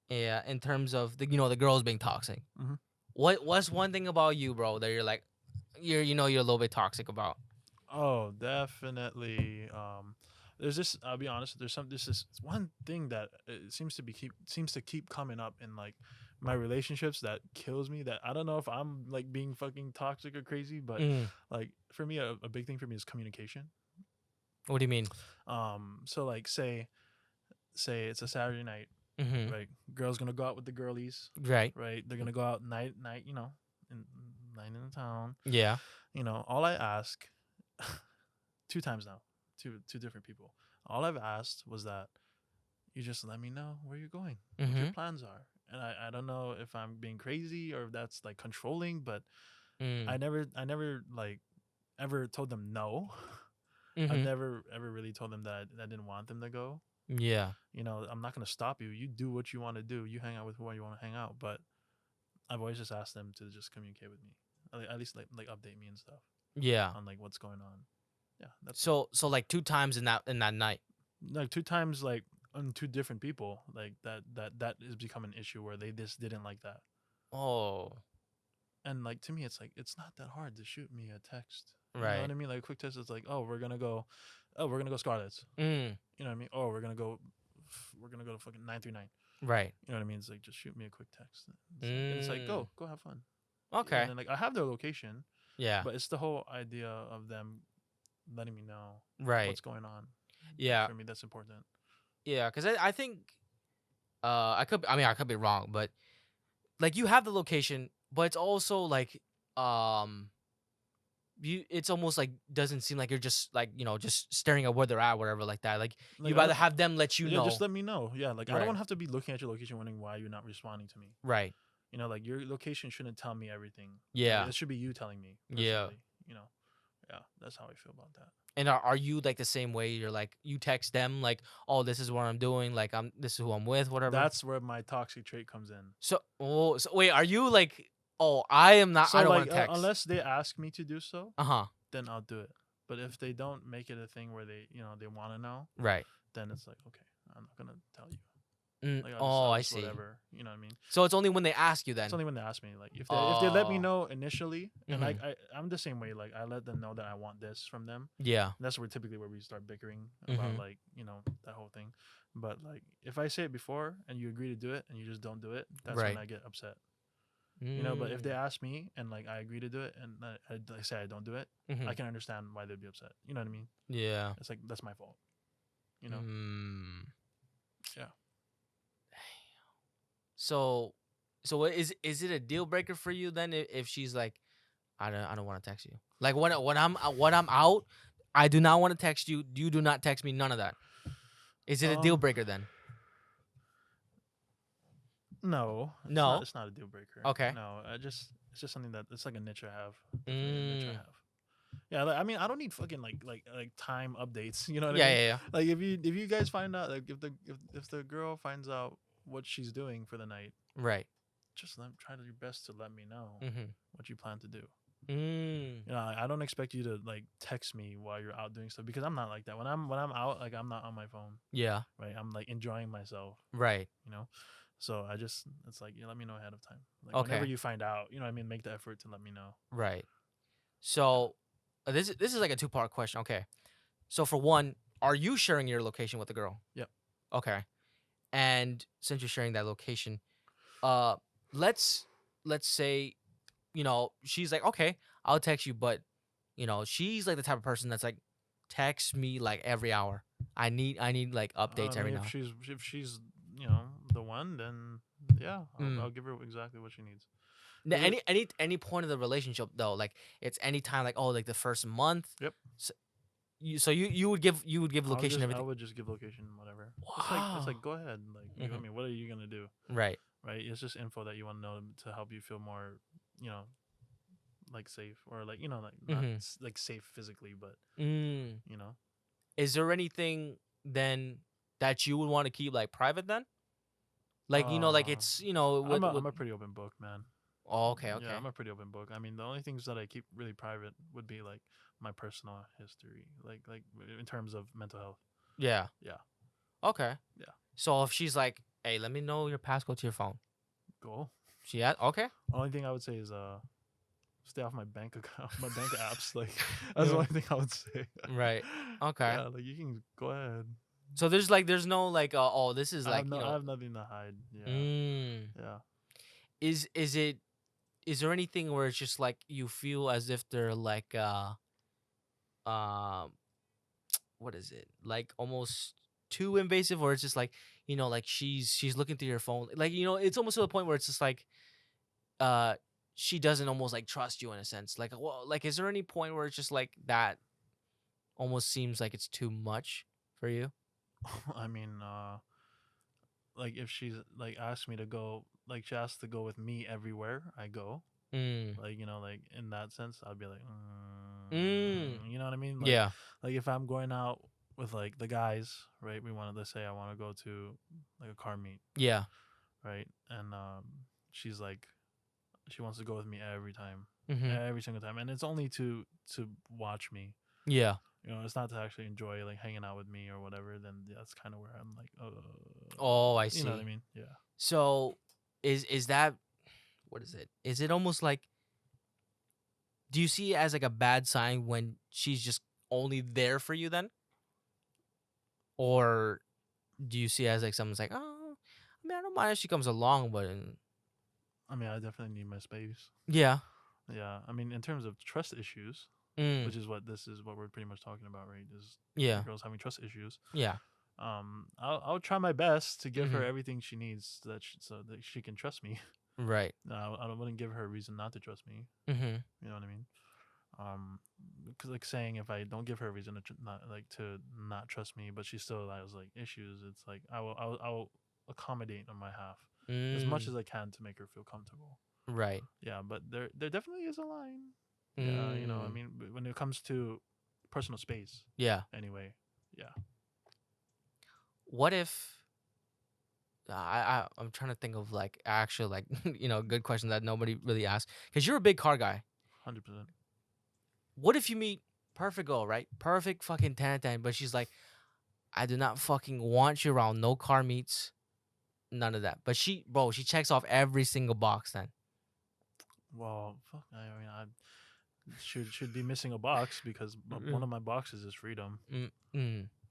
S1: Yeah, in terms of the girls being toxic.
S2: Mm-hmm.
S1: What's one thing about you, bro, that you're like you're a little bit toxic about?
S2: Oh, definitely. There's this. I'll be honest. This is one thing that seems to keep coming up in like my relationships that kills me. That I don't know if I'm like being fucking toxic or crazy, but
S1: Mm.
S2: like for me, a big thing for me is communication.
S1: What do you mean?
S2: So like say it's a Saturday night,
S1: Mm-hmm.
S2: right? Girls gonna go out with the girlies,
S1: Right.
S2: right? They're gonna go out night, in night in the town.
S1: Yeah.
S2: All I ask two times now, two different people. All I've asked was that you just let me know where you're going, what your
S1: Mm-hmm.
S2: plans are. And I don't know if I'm being crazy or if that's like controlling, but
S1: Mm.
S2: I never like ever told them no. I've
S1: Mm-hmm.
S2: never ever really told them that I didn't want them to go.
S1: Yeah.
S2: I'm not gonna stop you. You do what you want to do. You hang out with who you want to hang out. But I've always just asked them to just communicate with me, at least like update me and stuff
S1: Yeah.
S2: on like what's going on. Yeah, that's it.
S1: So like two times in that night.
S2: Like two times, like on two different people, like that has become an issue where they just didn't like that.
S1: Oh.
S2: And like to me, it's like it's not that hard to shoot me a text. You know what
S1: Right.
S2: I mean? Like a quick text is like, oh, we're gonna go Scarlet's.
S1: Mm.
S2: You know what I mean? Oh, we're gonna go to fucking 939.
S1: Right.
S2: You know what I mean? It's like just shoot me a quick text. It's like
S1: Mm.
S2: go have fun. And
S1: Okay.
S2: then like I have their location,
S1: Yeah.
S2: but it's the whole idea of them letting me know
S1: Right.
S2: what's going on.
S1: Yeah.
S2: For me, that's important.
S1: Yeah. Because I think I could be wrong, but like you have the location, but it's also like um it's almost like doesn't seem like you're just like just staring at where they're at, whatever, like that. Like
S2: Like
S1: you'd
S2: I
S1: rather
S2: don't.
S1: have them let you
S2: Yeah, just
S1: know.
S2: let me know. Yeah, like I don't
S1: Right.
S2: want to have to be looking at your location, wondering why you're not responding to me.
S1: Right.
S2: Like your location shouldn't tell me everything.
S1: Yeah.
S2: It should be you telling me
S1: Yeah.
S2: personally. Yeah, that's how I feel about that.
S1: And are you like the same way? You're like you text them like, oh, this is what I'm doing. Like this is who I'm with, whatever.
S2: That's where my toxic trait comes in.
S1: So wait, are you like, oh, I am not.
S2: So
S1: I don't
S2: like
S1: want to text.
S2: unless they ask me to do so,
S1: Uh-huh.
S2: then I'll do it. But if they don't make it a thing where they want to know,
S1: Right.
S2: then it's like okay, I'm not gonna tell you.
S1: Mm,
S2: Like
S1: oh, I
S2: just
S1: see.
S2: whatever. You know what I mean?
S1: So it's only when they ask you then.
S2: It's only when they ask me. Like if they let me
S1: Oh.
S2: know initially, and like
S1: Mhm.
S2: I'm the same way. Like I let them know that I want this from them.
S1: Yeah.
S2: And that's typically where we start bickering about
S1: Mhm.
S2: like that whole thing. But like if I say it before and you agree to do it and you just don't do it, that's when
S1: Right.
S2: I get upset. But if they
S1: Mm.
S2: ask me and like I agree to do it and I say I don't do it, I
S1: Mhm.
S2: can understand why they'd be upset. You know what I mean?
S1: Yeah.
S2: It's like that's my fault. You know?
S1: Mm.
S2: Yeah.
S1: So, is it a deal breaker for you then if she's like, I don't want to text you. Like when I'm out, I do not want to text you. You do not text me. None of that. Is it a deal
S2: Um.
S1: breaker then?
S2: No, it's not.
S1: No.
S2: It's not a deal breaker.
S1: Okay.
S2: No, it's just something that it's like a niche I have. Definitely a niche I
S1: Mm.
S2: have. Yeah, I mean, I don't need fucking like time updates. You know what I
S1: Yeah,
S2: mean?
S1: yeah, yeah.
S2: Like if you guys find out like if the girl finds out what she's doing for the night,
S1: Right.
S2: just try your best to let me know
S1: Mhm.
S2: what you plan to do.
S1: Mm.
S2: You know, I don't expect you to like text me while you're out doing stuff because I'm not like that. When I'm out, like I'm not on my phone,
S1: Yeah.
S2: right? I'm like enjoying myself,
S1: Right.
S2: you know. So it's like you let me know ahead of time. Like whenever
S1: Okay.
S2: you find out, you know what I mean, make the effort to let me know.
S1: Right.
S2: Yeah.
S1: So this is like a two-part question. Okay. So for one, are you sharing your location with the girl?
S2: Yep.
S1: Okay. And since you're sharing that location, uh, let's let's say, she's like, okay, I'll text you, but she's like the type of person that's like, text me like every hour. I need like
S2: I
S1: updates
S2: mean,
S1: every
S2: if
S1: now.
S2: she's the one, then yeah,
S1: Mm.
S2: I'll give her exactly what she needs.
S1: Any point of the relationship though, like it's any time, like, oh, like the first month.
S2: Yep.
S1: So you would give location,
S2: I
S1: everything.
S2: would just give location, whatever. It's like
S1: Wow.
S2: go ahead, like I
S1: Hmm.
S2: mean, what are you gonna do,
S1: Right.
S2: right? It's just info that you want to know to help you feel more, you know, like safe or like like not
S1: Hmm.
S2: like safe physically, but
S1: Mm.
S2: you know.
S1: Is there anything then that you would want to keep like private then? Like, like
S2: Uh,
S1: it's, with.
S2: I'm a pretty open book, man.
S1: Oh, okay,
S2: Yeah,
S1: okay.
S2: I'm a pretty open book. I mean, the only things that I keep really private would be like my personal history, like in terms of mental health.
S1: Yeah.
S2: Yeah,
S1: Okay.
S2: yeah.
S1: So if she's like, hey, let me know your passcode to your phone.
S2: Cool.
S1: She had okay.
S2: Only thing I would say is stay off my bank account, my bank apps. Like that's the
S1: Yeah.
S2: only thing I would say.
S1: Right. Okay.
S2: Yeah, like you can go ahead.
S1: So there's no like, oh, this is like,
S2: I have nothing to hide. Yeah,
S1: mm,
S2: yeah.
S1: is it, is there anything where it's just like you feel as if they're like, um what is it? Like almost too invasive, or it's just like, like she's looking through your phone. Like, it's almost to the point where it's just like, uh she doesn't almost like trust you in a sense. Like, well, like, is there any point where it's just like that almost seems like it's too much for you?
S2: I mean, like if she's like asked me to go, like she asked to go with me everywhere I go.
S1: Mm.
S2: Like like in that sense, I'd be like,
S1: Mm.
S2: you know what I mean?
S1: Yeah.
S2: Like if I'm going out with like the guys, right? We wanted to say I want to go to like a car meet,
S1: Yeah.
S2: right? And she's like, she wants to go with me every time,
S1: Mhm.
S2: every single time, and it's only to watch me.
S1: Yeah.
S2: It's not to actually enjoy like hanging out with me or whatever. Then that's kind of where I'm like,
S1: Oh, I
S2: you know what I
S1: see.
S2: mean? Yeah.
S1: So is that, what is it? Is it almost like, do you see it as like a bad sign when she's just only there for you then? Or do you see it as like someone's like, oh, I mean, I don't mind if she comes along, but
S2: I mean, I definitely need my space.
S1: yeah.
S2: Yeah. I mean, in terms of trust issues,
S1: Mm.
S2: which is what we're pretty much talking about, right? Is the
S1: Yeah.
S2: girls having trust issues.
S1: Yeah.
S2: I'll try my best to give her
S1: Mhm.
S2: everything she needs so that she can trust me.
S1: Right.
S2: No, I wouldn't give her a reason not to trust me.
S1: Mhm.
S2: You know what I mean? Because like saying if I don't give her a reason to not trust me, but she still has like issues, it's like I will accommodate on my half as much
S1: Mm.
S2: as I can to make her feel comfortable.
S1: Right.
S2: Yeah, but there definitely is a line. Yeah, I
S1: Mm.
S2: mean, when it comes to personal space,
S1: Yeah.
S2: anyway. Yeah.
S1: What if, I'm trying to think of like actual like good question that nobody really asks, because you're a big car guy.
S2: 100%.
S1: What if you meet perfect girl, right? Perfect fucking 10 but she's like, I do not fucking want you around. No car meets, none of that. But she checks off every single box then.
S2: Well, fuck. I mean, I should be missing a box because one
S1: Mm,
S2: of my boxes is freedom.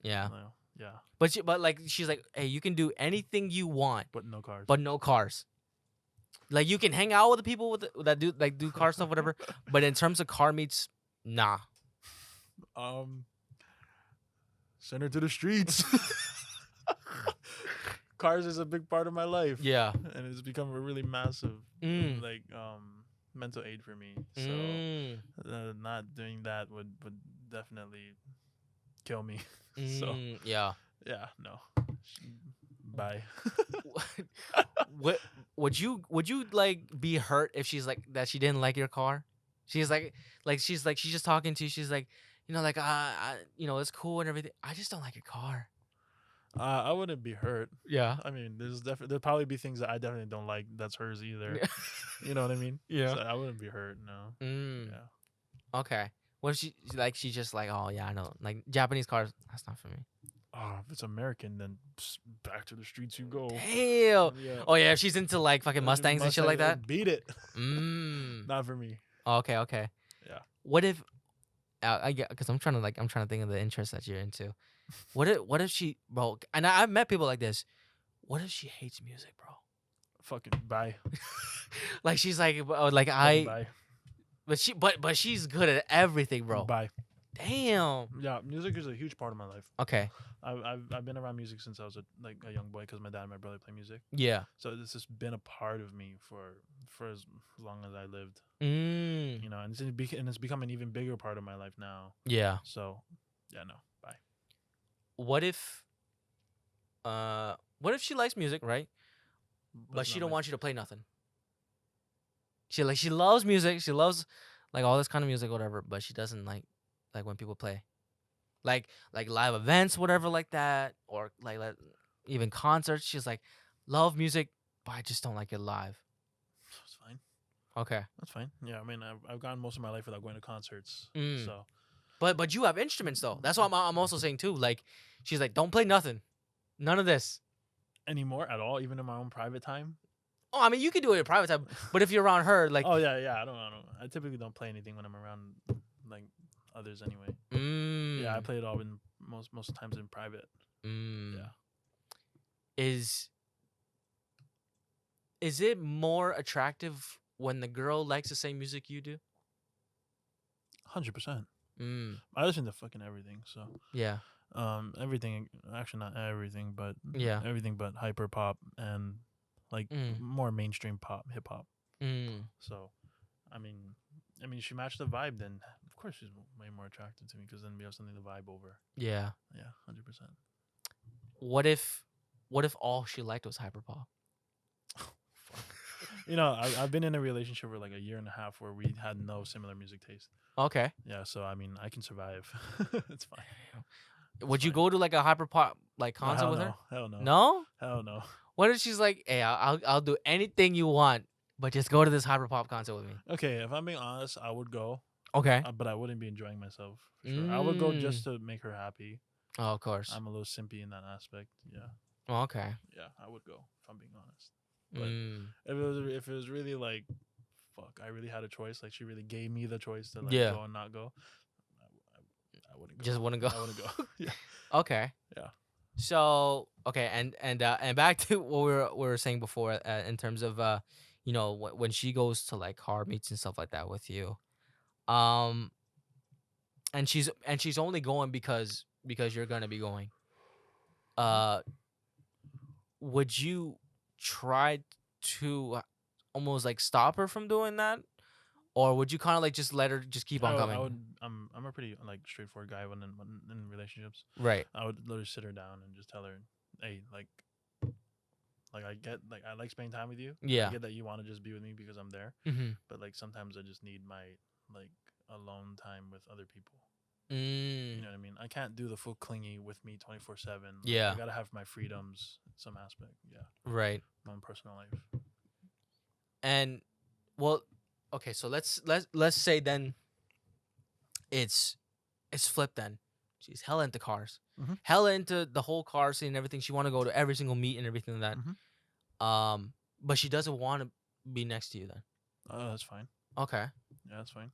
S1: yeah.
S2: Well, yeah,
S1: But like she's like, hey, you can do anything you want,
S2: but no cars.
S1: but no cars. Like you can hang out with the people that do car stuff, whatever. But in terms of car meets, nah.
S2: um, send her to the streets. Cars is a big part of my life.
S1: Yeah.
S2: And it's become a really massive
S1: Mm.
S2: like mental aid for me. So
S1: Mm.
S2: not doing that would definitely kill me. So
S1: Yeah.
S2: yeah, no. Bye.
S1: What would you like be hurt if she's like that she didn't like your car? She's she's just talking to you. She's like, like, it's cool and everything. I just don't like your car.
S2: I wouldn't be hurt.
S1: Yeah.
S2: I mean, there'll probably be things that I definitely don't like. That's hers either. You know what I mean?
S1: Yeah.
S2: So I wouldn't be hurt. No.
S1: Mm.
S2: Yeah.
S1: Okay. What if she's just like, oh yeah, I know. Like Japanese cars, that's not for me.
S2: Oh, if it's American, then back to the streets you go.
S1: Damn.
S2: Yeah.
S1: Oh yeah, if she's into like fucking Mustangs and shit like that.
S2: Beat it.
S1: Mm.
S2: Not for me.
S1: Okay, okay.
S2: Yeah.
S1: What if I get because I'm trying to think of the interests that you're into. What if she, bro? And I've met people like this. What if she hates music, bro?
S2: Fucking bye.
S1: Like she's like, like
S2: Fucking bye.
S1: but she's good at everything, bro.
S2: Bye.
S1: Damn.
S2: Yeah, music is a huge part of my life.
S1: Okay.
S2: I've been around music since I was a young boy because my dad and my brother play music.
S1: Yeah.
S2: So this has been a part of me for as long as I lived.
S1: Mm.
S2: You know, and it's become an even bigger part of my life now.
S1: Yeah.
S2: So, yeah, no, bye.
S1: What if she likes music, right? But she don't want you to play nothing. She loves music. She loves like all this kind of music, whatever. But she doesn't like when people play, like live events, whatever, like that, or like even concerts. She's like, love music, but I just don't like it live.
S2: That's fine.
S1: Okay.
S2: That's fine. Yeah, I mean, I've gone most of my life without going to concerts.
S1: Mm.
S2: So,
S1: but you have instruments though. That's what I'm also saying too. Like she's like, don't play nothing, none of this
S2: anymore at all, even in my own private time.
S1: Oh, I mean, you can do it in private time, but if you're around her, like,
S2: oh yeah, I typically don't play anything when I'm around like others anyway. Yeah, I play it all in most times in private. Yeah.
S1: Is it more attractive when the girl likes the same music you do?
S2: 100%. I listen to fucking everything, so
S1: yeah.
S2: Everything, actually not everything, but
S1: yeah,
S2: everything but hyper pop and like more mainstream pop, hip hop. So, I mean, she matched the vibe. Then of course she's way more attracted to me because then we have something to vibe over.
S1: Yeah.
S2: Yeah, 100%.
S1: What if all she liked was hyper pop?
S2: You know, I've been in a relationship for like a year and a half where we had no similar music taste.
S1: Okay.
S2: Yeah, so I mean, I can survive. It's fine.
S1: Would you go to like a hyper pop like concert with her?
S2: Hell no.
S1: No?
S2: Hell no.
S1: What if she's like, hey, I'll do anything you want, but just go to this hyper pop concert with me?
S2: Okay, if I'm being honest, I would go.
S1: Okay.
S2: But I wouldn't be enjoying myself for sure. I would go just to make her happy.
S1: Oh, of course.
S2: I'm a little simpy in that aspect. Yeah.
S1: Oh, okay.
S2: Yeah, I would go if I'm being honest. But if it was really like, fuck, I really had a choice. Like she really gave me the choice to like go and not go. I wouldn't go.
S1: Just wouldn't go.
S2: I wouldn't go. Yeah.
S1: Okay.
S2: Yeah.
S1: So okay, and back to what we were saying before, in terms of you know, when she goes to like car meets and stuff like that with you, and she's only going because you're gonna be going. Would you try to almost like stop her from doing that, or would you kind of like just let her just keep on coming?
S2: I'm a pretty like straightforward guy when in relationships.
S1: Right.
S2: I would literally sit her down and just tell her, hey, like I get like I like spending time with you.
S1: Yeah.
S2: I get that you want to just be with me because I'm there. But like sometimes I just need my like alone time with other people. You know what I mean? I can't do the full clingy with me 24/7.
S1: Yeah.
S2: I gotta have my freedoms in some aspect. Yeah.
S1: Right.
S2: My own personal life.
S1: And well, okay, so let's say then it's flipped then. She's hella into cars. Hella into the whole car scene and everything. She want to go to every single meet and everything like that. But she doesn't want to be next to you then.
S2: Oh, that's fine.
S1: Okay.
S2: Yeah, that's fine.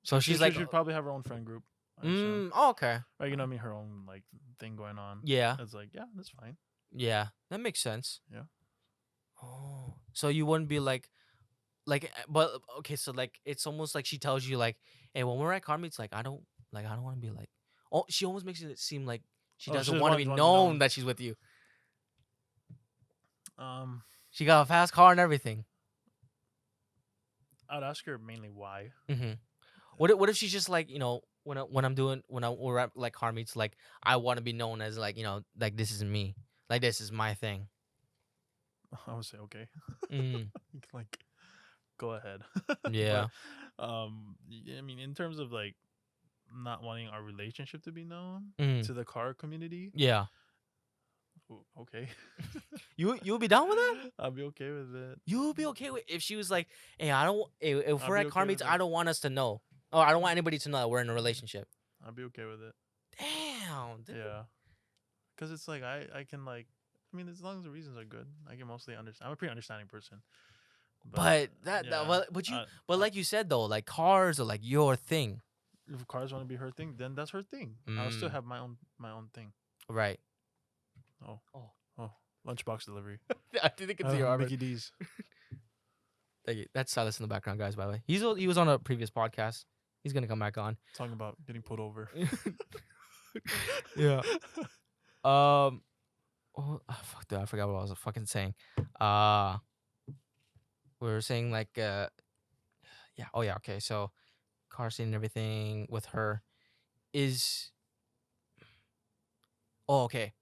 S1: So she's like,
S2: she should probably have her own friend group.
S1: Oh, okay.
S2: Right, you know what I mean? Her own like thing going on.
S1: Yeah.
S2: It's like, yeah, that's fine.
S1: Yeah, that makes sense.
S2: Yeah.
S1: Oh, so you wouldn't be like, but okay, so like it's almost like she tells you like, hey, when we're at car meets, like I don't want to be like, oh, she almost makes it seem like she doesn't want to be known that she's with you. She got a fast car and everything.
S2: I'd ask her mainly why.
S1: What if she's just like, you know, when we're at like car meets, like I want to be known as like, you know, like this is me, like this is my thing.
S2: I would say okay. Like, go ahead.
S1: Yeah.
S2: But, I mean, in terms of like not wanting our relationship to be known to the car community.
S1: Yeah.
S2: Okay.
S1: You'll be down with that?
S2: I'll be okay with it.
S1: You'll be okay with if she was like, hey, I don't. If
S2: I'll
S1: we're
S2: be
S1: at car
S2: okay
S1: meets,
S2: with
S1: I
S2: it.
S1: don't want us to know. Oh, I don't want anybody to know that we're in a relationship.
S2: I'll be okay with it.
S1: Damn. Dude.
S2: Yeah. Because it's like I can like. I mean, as long as the reasons are good, I can mostly understand. I'm a pretty understanding person.
S1: But that
S2: yeah,
S1: but like you said though, like cars are like your thing.
S2: if cars want to be her thing, then that's her thing. I'll still have my own thing.
S1: Right.
S2: Oh,
S1: Oh.
S2: oh, lunchbox delivery.
S1: I think it's your
S2: Mickey D's.
S1: Thank you. That's Silas in the background, guys. By the way, he was on a previous podcast. He's gonna come back on.
S2: Talking about getting pulled over.
S1: Yeah. Fuck, dude, I forgot what I was fucking saying. We were saying like, yeah. Oh yeah. Okay. So, car scene and everything with her is. Oh, okay.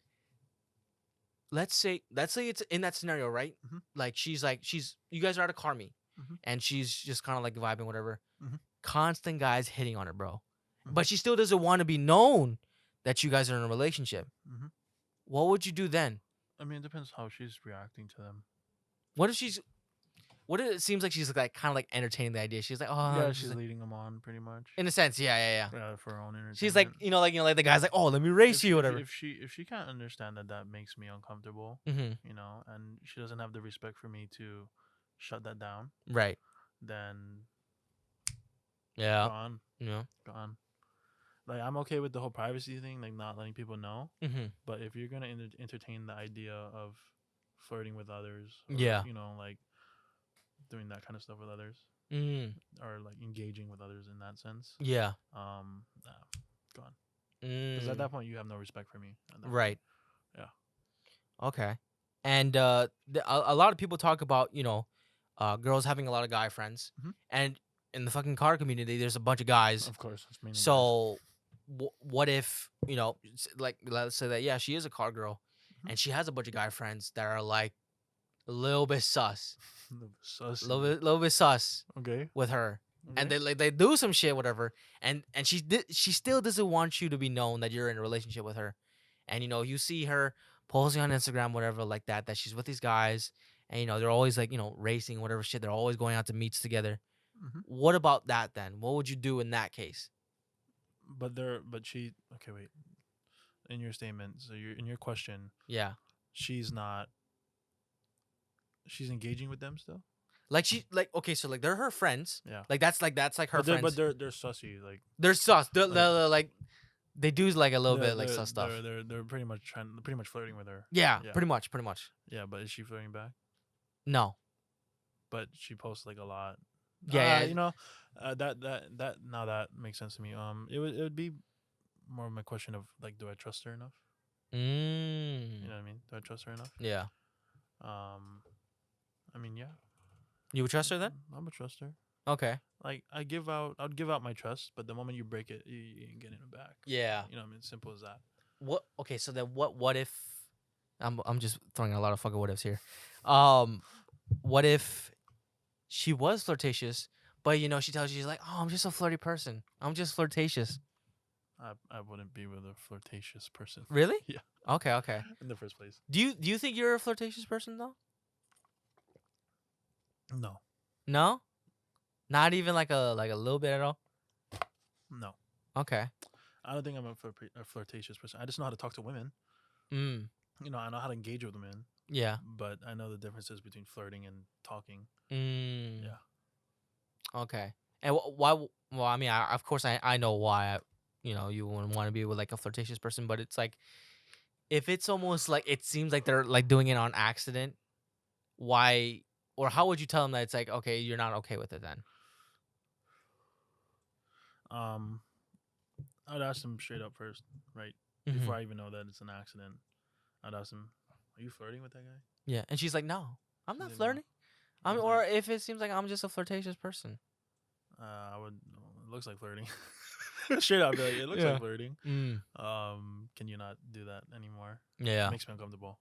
S1: Let's say it's in that scenario, right?
S2: Mhm.
S1: Like she's you guys are at a car meet,
S2: Mhm.
S1: and she's just kind of like vibing, whatever.
S2: Mhm.
S1: Constant guys hitting on her, bro.
S2: Mhm.
S1: But she still doesn't want to be known that you guys are in a relationship.
S2: Mhm.
S1: What would you do then?
S2: I mean, it depends how she's reacting to them.
S1: What if she's? What if it seems like she's like kind of like entertaining the idea? She's like, oh,
S2: Yeah,
S1: just
S2: she's
S1: like,
S2: leading them on pretty much.
S1: in a sense, yeah.
S2: Yeah, for her own entertainment.
S1: She's like, like the guy's like, oh, let me race
S2: if
S1: you,
S2: she,
S1: whatever.
S2: if she can't understand that makes me uncomfortable,
S1: Mm-hmm.
S2: and she doesn't have the respect for me to shut that down,
S1: Right.
S2: then
S1: Yeah.
S2: gone,
S1: Yeah.
S2: gone. Like I'm okay with the whole privacy thing, like not letting people know.
S1: Mm-hmm.
S2: But if you're gonna entertain the idea of flirting with others, or,
S1: Yeah.
S2: like doing that kind of stuff with others,
S1: Mm.
S2: or like engaging with others in that sense,
S1: Yeah.
S2: nah, gone. Because at that point you have no respect for me. At that point.
S1: Right.
S2: Yeah.
S1: Okay. And a lot of people talk about girls having a lot of guy friends,
S2: Mhm.
S1: and in the fucking car community, there's a bunch of guys.
S2: Of course, it's mainly guys.
S1: So, what if like let's say that she is a car girl,
S2: Mhm.
S1: and she has a bunch of guy friends that are like a little bit sus,
S2: Sus.
S1: little bit sus
S2: Okay.
S1: with her, and
S2: Okay.
S1: they do some shit, whatever, and she still doesn't want you to be known that you're in a relationship with her, and you see her posting on Instagram, whatever, like that she's with these guys, and they're always like racing, whatever shit, they're always going out to meets together.
S2: Mhm.
S1: What about that then? What would you do in that case?
S2: But she. Okay, wait. In your statement, so in your question,
S1: Yeah.
S2: she's not. She's engaging with them still.
S1: Like okay, so like they're her friends.
S2: Yeah.
S1: Like that's like her friends.
S2: But they're sussy. Like
S1: They're sus. They're
S2: like-
S1: like they do like a little
S2: they're-
S1: bit like
S2: they're-
S1: sus stuff.
S2: They're pretty much flirting with her.
S1: Yeah,
S2: Yeah.
S1: pretty much.
S2: Yeah, but is she flirting back?
S1: No.
S2: But she posts like a lot.
S1: Yeah.
S2: That now that makes sense to me. It would be more of my question of like, do I trust her enough? You know what I mean? Do I trust her enough?
S1: Yeah.
S2: I mean, yeah.
S1: You would trust her then?
S2: I'm a truster.
S1: Okay.
S2: Like I'd give out my trust, but the moment you break it, you ain't getting it back.
S1: Yeah.
S2: You know what I mean? Simple as that.
S1: What? Okay. So then, what if? I'm just throwing a lot of fucking what ifs here. What if she was flirtatious, but she tells you she's like, oh, I'm just a flirty person. I'm just flirtatious.
S2: I wouldn't be with a flirtatious person.
S1: Really?
S2: Yeah.
S1: Okay.
S2: In the first place.
S1: Do you think you're a flirtatious person though?
S2: No.
S1: No. Not even like a little bit at all.
S2: No.
S1: Okay.
S2: I don't think I'm a flirtatious person. I just know how to talk to women.
S1: Mm.
S2: I know how to engage with women,
S1: Yeah.
S2: but I know the differences between flirting and talking.
S1: Mm.
S2: Yeah.
S1: Okay. And why? Well, I mean, of course, I know why. You wouldn't want to be with like a flirtatious person, but it's like, if it's almost like it seems like they're like doing it on accident, why? Or how would you tell them that it's like, okay, you're not okay with it then?
S2: I'd ask them straight up first, right?
S1: Mhm.
S2: Before I even know that it's an accident. I'd ask them, "Are you flirting with that guy?"
S1: Yeah, and she's like, no, I'm not
S2: She's like, "No."
S1: flirting.
S2: I was
S1: Or if it seems like I'm just a flirtatious person.
S2: I would. It looks like flirting. Straight up, be like, it looks
S1: Yeah.
S2: like flirting.
S1: Mm.
S2: Can you not do that anymore?
S1: Yeah.
S2: It makes me uncomfortable.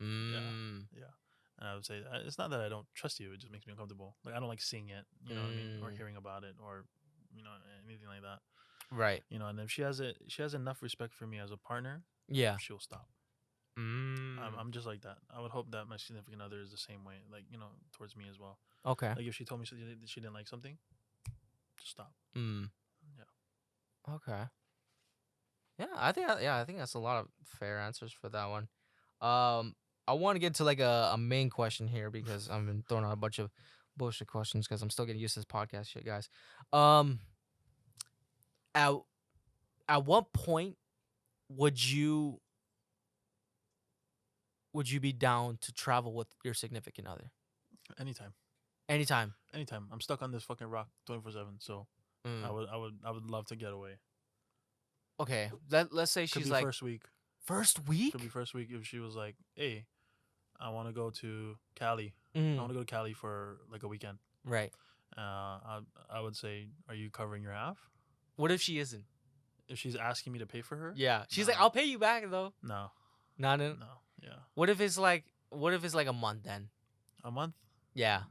S1: Mm.
S2: Yeah. And I would say it's not that I don't trust you. It just makes me uncomfortable. Like I don't like seeing it. You know what I mean? Or hearing about it, or anything like that.
S1: Right.
S2: And if she has enough respect for me as a partner,
S1: Yeah.
S2: she'll stop. I'm just like that. I would hope that my significant other is the same way, like towards me as well.
S1: Okay.
S2: Like if she told me she didn't like something, just stop.
S1: Mm.
S2: Yeah.
S1: Okay. Yeah, I think that's a lot of fair answers for that one. I want to get to like a main question here because I've been throwing out a bunch of bullshit questions because I'm still getting used to this podcast shit, guys. Um, at what point would you be down to travel with your significant other?
S2: Anytime.
S1: Anytime.
S2: Anytime. I'm stuck on this fucking rock 24/7. So
S1: Mm.
S2: I would love to get away.
S1: Okay. Let's say
S2: Could
S1: she's
S2: be
S1: like
S2: first week.
S1: first
S2: Could be
S1: week.
S2: first week if she was like, hey, I want to go to Cali. I want
S1: Mm.
S2: to go to Cali for like a weekend.
S1: Right.
S2: I would say, are you covering your half?
S1: What if she isn't?
S2: If she's asking me to pay for her,
S1: Yeah. She's
S2: no,
S1: like, I'll pay you back though.
S2: no,
S1: Not in.
S2: no, yeah,
S1: What if it's like a month then?
S2: a month.
S1: Yeah.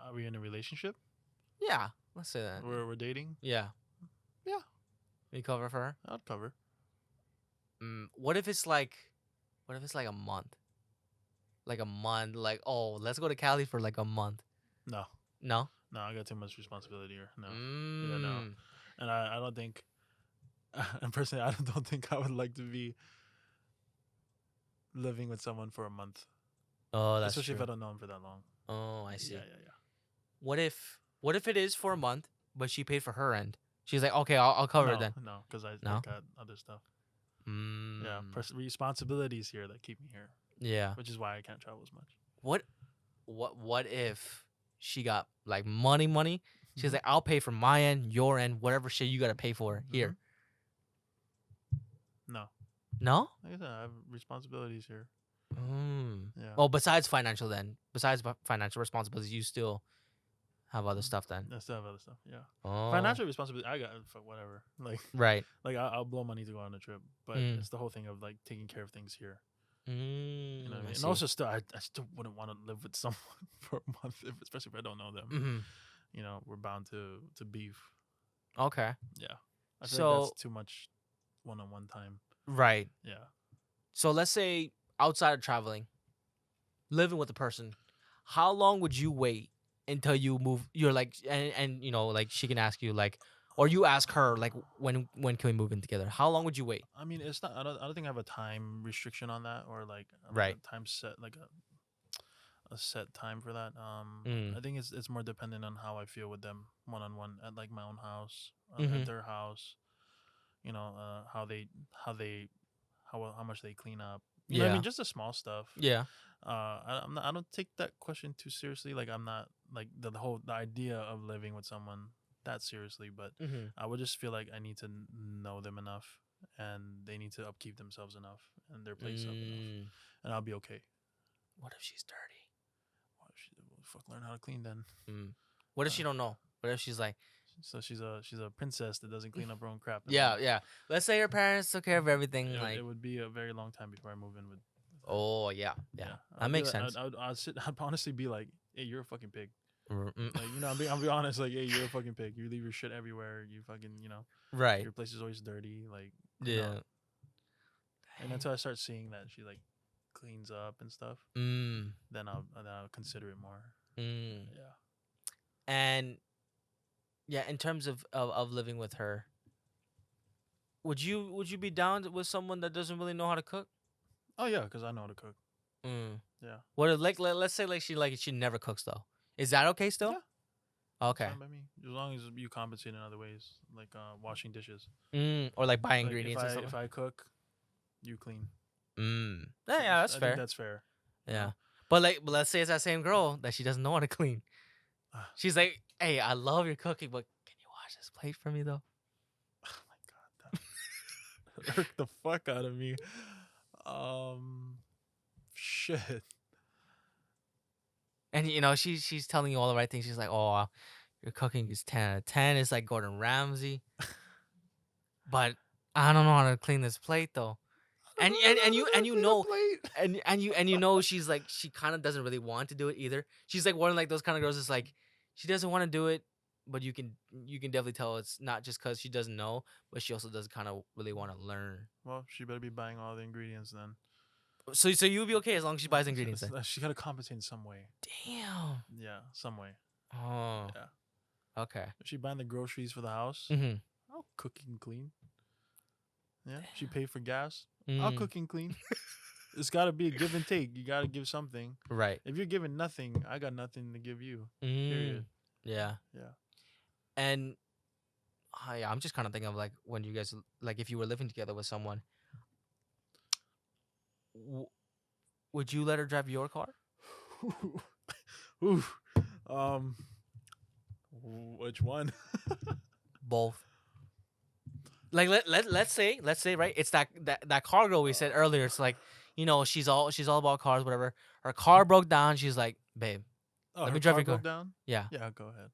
S2: Are we in a relationship?
S1: Yeah. Let's say that.
S2: We're dating.
S1: Yeah.
S2: Yeah,
S1: You cover for her.
S2: I'd cover.
S1: What if it's like a month? Like a month. Like, oh, let's go to Cali for like a month.
S2: No,
S1: No.
S2: no, I got too much responsibility here. No, yeah, no,
S1: Mm.
S2: and I don't think, and personally, I don't think I would like to be living with someone for a month,
S1: Oh, that's
S2: especially
S1: true.
S2: if I don't know him for that long.
S1: Oh, I see.
S2: Yeah, yeah, yeah.
S1: What if it is for a month, but she paid for her end? She's like, okay, I'll cover
S2: No,
S1: it then.
S2: no, because I
S1: No.
S2: got other stuff.
S1: Mm.
S2: Yeah, responsibilities here that keep me here,
S1: Yeah.
S2: which is why I can't travel as much.
S1: What if she got like money? She's like, I'll pay for my end, your end, whatever shit you gotta pay for here.
S2: No,
S1: No.
S2: like I said, I have responsibilities here. Yeah.
S1: Oh, besides financial then, besides financial responsibilities, you still have other stuff then.
S2: I still have other stuff. Yeah.
S1: Oh.
S2: Financial responsibility, I got whatever.
S1: Right.
S2: Like I'll blow money to go on a trip, but it's the whole thing of like taking care of things here. You know what I mean? And also, still, I still wouldn't want to live with someone for a month, especially if I don't know them.
S1: Mm-hmm.
S2: We're bound to beef.
S1: Okay.
S2: Yeah. I feel like that's too much one-on-one time.
S1: Right.
S2: Yeah.
S1: So let's say outside of traveling, living with a person, how long would you wait until you move? You're like, and like she can ask you like, or you ask her like, when can we move in together? How long would you wait?
S2: I mean, it's not. I don't think I have a time restriction on that, or like
S1: Right.
S2: a time set, like a set time for that. I think it's more dependent on how I feel with them one-on-one at like my own house, at their house. How much they clean up. You know what I mean? Just the small stuff.
S1: Yeah.
S2: I don't take that question too seriously. Like I'm not like the idea of living with someone that seriously, but I would just feel like I need to know them enough, and they need to upkeep themselves enough and their place up enough, and I'll be okay.
S1: What if she's dirty?
S2: Fuck, learn how to clean then.
S1: What if she don't know? What if she's like,
S2: so she's a princess that doesn't clean up her own crap?
S1: Yeah. Let's say her parents took care of everything.
S2: It would be a very long time before I move in with.
S1: Oh yeah. That makes sense.
S2: I'd honestly be like, hey, you're a fucking pig.
S1: Like,
S2: I'll be honest, like, hey, you're a fucking pig. You leave your shit everywhere. You fucking,
S1: right.
S2: Your place is always dirty. Like,
S1: yeah.
S2: And until I start seeing that she like cleans up and stuff, then I'll consider it more. Yeah.
S1: And yeah, in terms of living with her, would you be down with someone that doesn't really know how to cook?
S2: Oh yeah, because I know how to cook. Yeah.
S1: What if, let's say she never cooks though? Is that okay still?
S2: Yeah.
S1: Okay.
S2: Fine by me, as long as you compensate in other ways, like washing dishes.
S1: Or like buying
S2: Like
S1: ingredients and stuff.
S2: If I cook, you clean.
S1: Yeah, that's fair.
S2: I think that's fair.
S1: Yeah. But let's say it's that same girl that she doesn't know how to clean. She's like, hey, I love your cooking, but can you wash this plate for me though?
S2: Oh my god, that irked the fuck out of me. Shit.
S1: And she's telling you all the right things. She's like, oh, your cooking is 10 out of 10. It's like Gordon Ramsay. But I don't know how to clean this plate though. And you know she's like, she kind of doesn't really want to do it either. She's like one of like those kind of girls that's like, she doesn't want to do it, but you can definitely tell it's not just because she doesn't know, but she also does kind of really want to learn.
S2: Well, she better be buying all the ingredients then.
S1: So you'll be okay as long as she buys ingredients then.
S2: She gotta compensate in some way.
S1: Damn.
S2: Yeah, some way.
S1: Oh.
S2: Yeah.
S1: Okay.
S2: If she buying the groceries for the house,
S1: Mm-hmm.
S2: I'll cook and clean. Yeah. She
S1: Damn.
S2: pay for gas, I'll
S1: Mm.
S2: cook and clean. It's gotta be a give and take. You gotta give something.
S1: Right.
S2: If you're giving nothing, I got nothing to give you.
S1: Mm.
S2: Period.
S1: Yeah.
S2: Yeah.
S1: And yeah, I'm just kind of thinking of like when you guys like if you were living together with someone, w- would you let her drive your car?
S2: Ooh. Um. Which one?
S1: Both. Like let's say right, it's that car girl we said earlier. It's like, she's all about cars, whatever. Her car broke down. She's like, babe,
S2: Oh,
S1: let
S2: her
S1: me drive
S2: car
S1: your car.
S2: broke down.
S1: Yeah,
S2: Yeah, go ahead.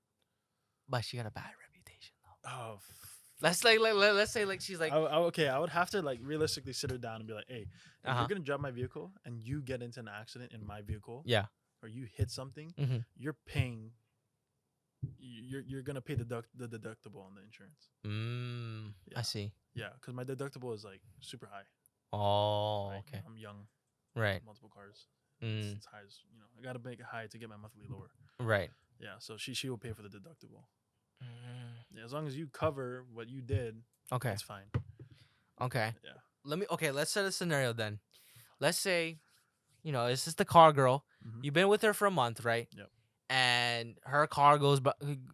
S1: but she got a bad reputation though.
S2: Oh.
S1: Let's like let's say like she's like,
S2: Okay, I would have to like realistically sit her down and be like, "Hey, if
S1: uh-huh,
S2: you're gonna drive my vehicle and you get into an accident in my vehicle,
S1: yeah,
S2: or you hit something,
S1: mm-hmm.
S2: you're paying. You're gonna pay the deductible on the insurance.
S1: I see.
S2: Yeah, because my deductible is like super high.
S1: Oh,
S2: Right?
S1: okay,
S2: I'm young,
S1: right,
S2: multiple cars. It's
S1: mm,
S2: as high as I gotta make it high to get my monthly lower.
S1: right.
S2: Yeah, so she will pay for the deductible.
S1: Mm.
S2: Yeah, as long as you cover what you did,
S1: Okay,
S2: it's fine.
S1: okay.
S2: Yeah.
S1: Let's set a scenario then. Let's say, this is the car girl.
S2: Mm-hmm.
S1: You've been with her for a month, right?
S2: Yep.
S1: And her car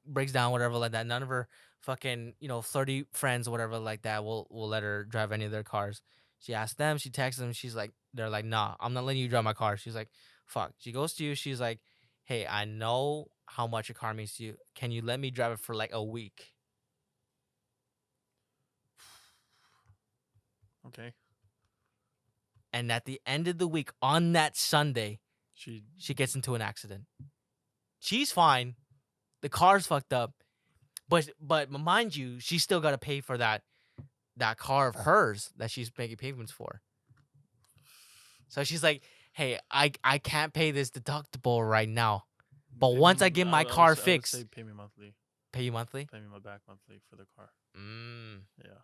S1: breaks down, whatever, like that. None of her fucking, flirty friends or whatever like that will let her drive any of their cars. She asked them, she texts them, they're like, nah, I'm not letting you drive my car. She's like, fuck. She goes to you, she's like, hey, I know how much your car means to you. Can you let me drive it for like a week?
S2: Okay.
S1: And at the end of the week, on that Sunday,
S2: She
S1: she gets into an accident. She's fine. The car's fucked up. But mind you, she still got to pay for that car of hers that she's making payments for. So she's like, "Hey, I can't pay this deductible right now. But
S2: pay
S1: once
S2: me,
S1: I get my
S2: I
S1: car
S2: would
S1: fixed,
S2: say pay me monthly.
S1: pay you monthly."
S2: Pay me my back monthly for the car. Yeah.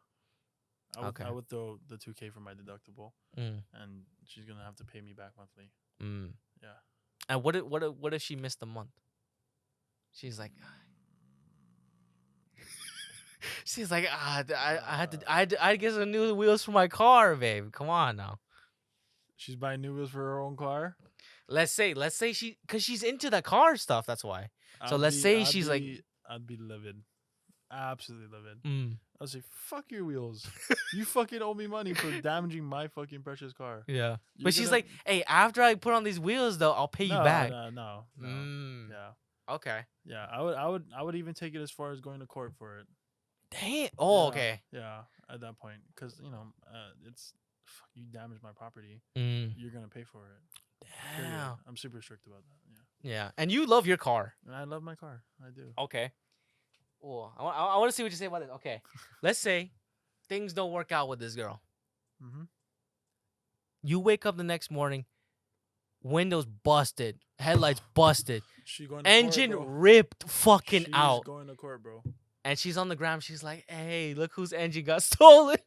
S1: Okay.
S2: I would throw the $2K for my deductible,
S1: Mm.
S2: and she's gonna have to pay me back monthly. Yeah.
S1: And what if she missed a month? She's like, I get some new wheels for my car, babe. Come on now.
S2: She's buying new wheels for her own car.
S1: Let's say cause she's into the car stuff. That's why. So let's say she's like,
S2: I'd be livid, absolutely livid.
S1: mm,
S2: I'd say, fuck your wheels. You fucking owe me money for damaging my fucking precious car.
S1: yeah.
S2: You're
S1: But she's
S2: gonna-
S1: like, hey, after I put on these wheels though, I'll pay you
S2: no,
S1: back.
S2: No. Yeah.
S1: Okay.
S2: Yeah. I would even take it as far as going to court for it.
S1: Damn. Oh,
S2: Yeah,
S1: okay.
S2: Yeah. At that point, because it's fuck, you damaged my property.
S1: Mm.
S2: You're gonna pay for it. Period.
S1: Damn.
S2: I'm super strict about that. Yeah.
S1: Yeah. And you love your car.
S2: And I love my car. I do.
S1: Okay. Oh, I want to see what you say about this. Okay. Let's say things don't work out with this girl.
S2: Mm-hmm.
S1: You wake up the next morning, windows busted, headlights busted,
S2: She going to
S1: engine
S2: court, bro.
S1: ripped fucking
S2: She's
S1: out.
S2: going to court, bro.
S1: And she's on the ground. She's like, hey, look whose engine got stolen.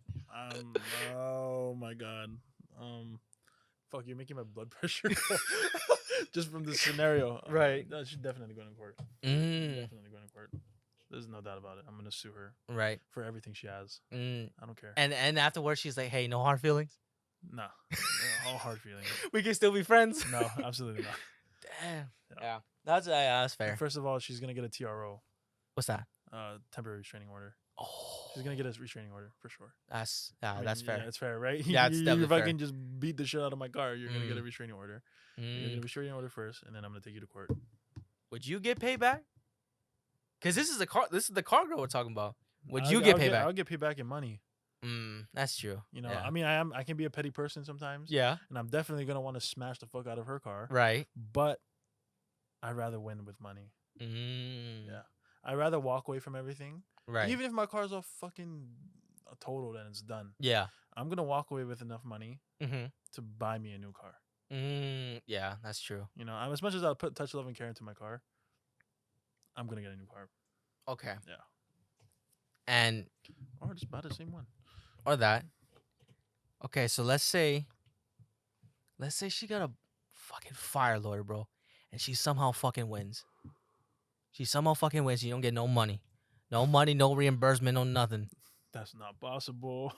S2: Oh my god. Fuck, you're making my blood pressure go just from this scenario.
S1: Right.
S2: No, she's definitely going to court.
S1: Mm.
S2: Definitely going to court. There's no doubt about it. I'm gonna sue her
S1: Right.
S2: for everything she has.
S1: Mm.
S2: I don't care.
S1: And afterwards, she's like, hey, no hard feelings.
S2: Nah, all hard feelings.
S1: We can still be friends.
S2: No, absolutely not.
S1: Damn.
S2: Yeah.
S1: Yeah. That's fair.
S2: First of all, she's gonna get a TRO,
S1: What's that?
S2: temporary restraining order.
S1: Oh.
S2: She's gonna get a restraining order for sure.
S1: That's
S2: I mean,
S1: that's fair.
S2: Yeah, it's fair, right?
S1: Yeah, it's
S2: you
S1: definitely fair.
S2: fucking just beat the shit out of my car. You're gonna get a
S1: Mm.
S2: restraining order. You're gonna get a
S1: Mm.
S2: restraining order first, and then I'm gonna take you to court.
S1: Would you get payback? Cause this is the car girl we're talking about. Would
S2: I'll-
S1: you get
S2: I'll
S1: payback?
S2: I'll get payback in money.
S1: That's true.
S2: Yeah.
S1: I
S2: I mean, I can be a petty person sometimes.
S1: Yeah.
S2: And I'm definitely gonna want to smash the fuck out of her car.
S1: Right.
S2: But I'd rather win with money. Yeah. I'd rather walk away from everything.
S1: Right.
S2: Even if my car's all fucking totaled and it's done,
S1: Yeah.
S2: I'm gonna walk away with enough money
S1: Mm-hmm.
S2: to buy me a new car.
S1: Yeah, that's true.
S2: As much as I'll put touch, love, and care into my car, I'm gonna get a new car.
S1: Okay.
S2: Yeah.
S1: And
S2: Or just buy the same one.
S1: or that. Okay, so let's say let's say she got a fucking fire lawyer, bro, and she somehow fucking wins. She somehow fucking wins. You don't get no money, no reimbursement, no nothing.
S2: That's not possible.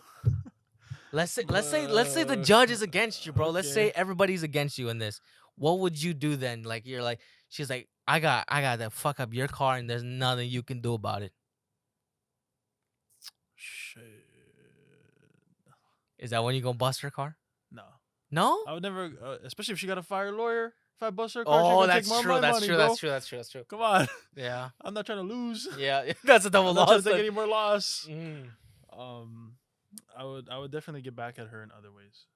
S1: Let's say the judge is against you, bro. Let's
S2: Okay.
S1: say everybody's against you in this. What would you do then? Like you're like, she's like, I got to fuck up your car, and there's nothing you can do about it.
S2: Shit.
S1: Is that when you gonna bust her car?
S2: No.
S1: No.
S2: I would never, especially if she got a fire lawyer. If I bust her car, she's
S1: Oh,
S2: gonna
S1: that's
S2: take more of
S1: true.
S2: my
S1: That's
S2: money,
S1: true.
S2: bro.
S1: That's true. That's true. That's true.
S2: Come on.
S1: Yeah.
S2: I'm not trying to lose.
S1: Yeah. That's a double
S2: I'm not trying
S1: loss.
S2: to take any more loss.
S1: Mm.
S2: I would definitely get back at her in other ways.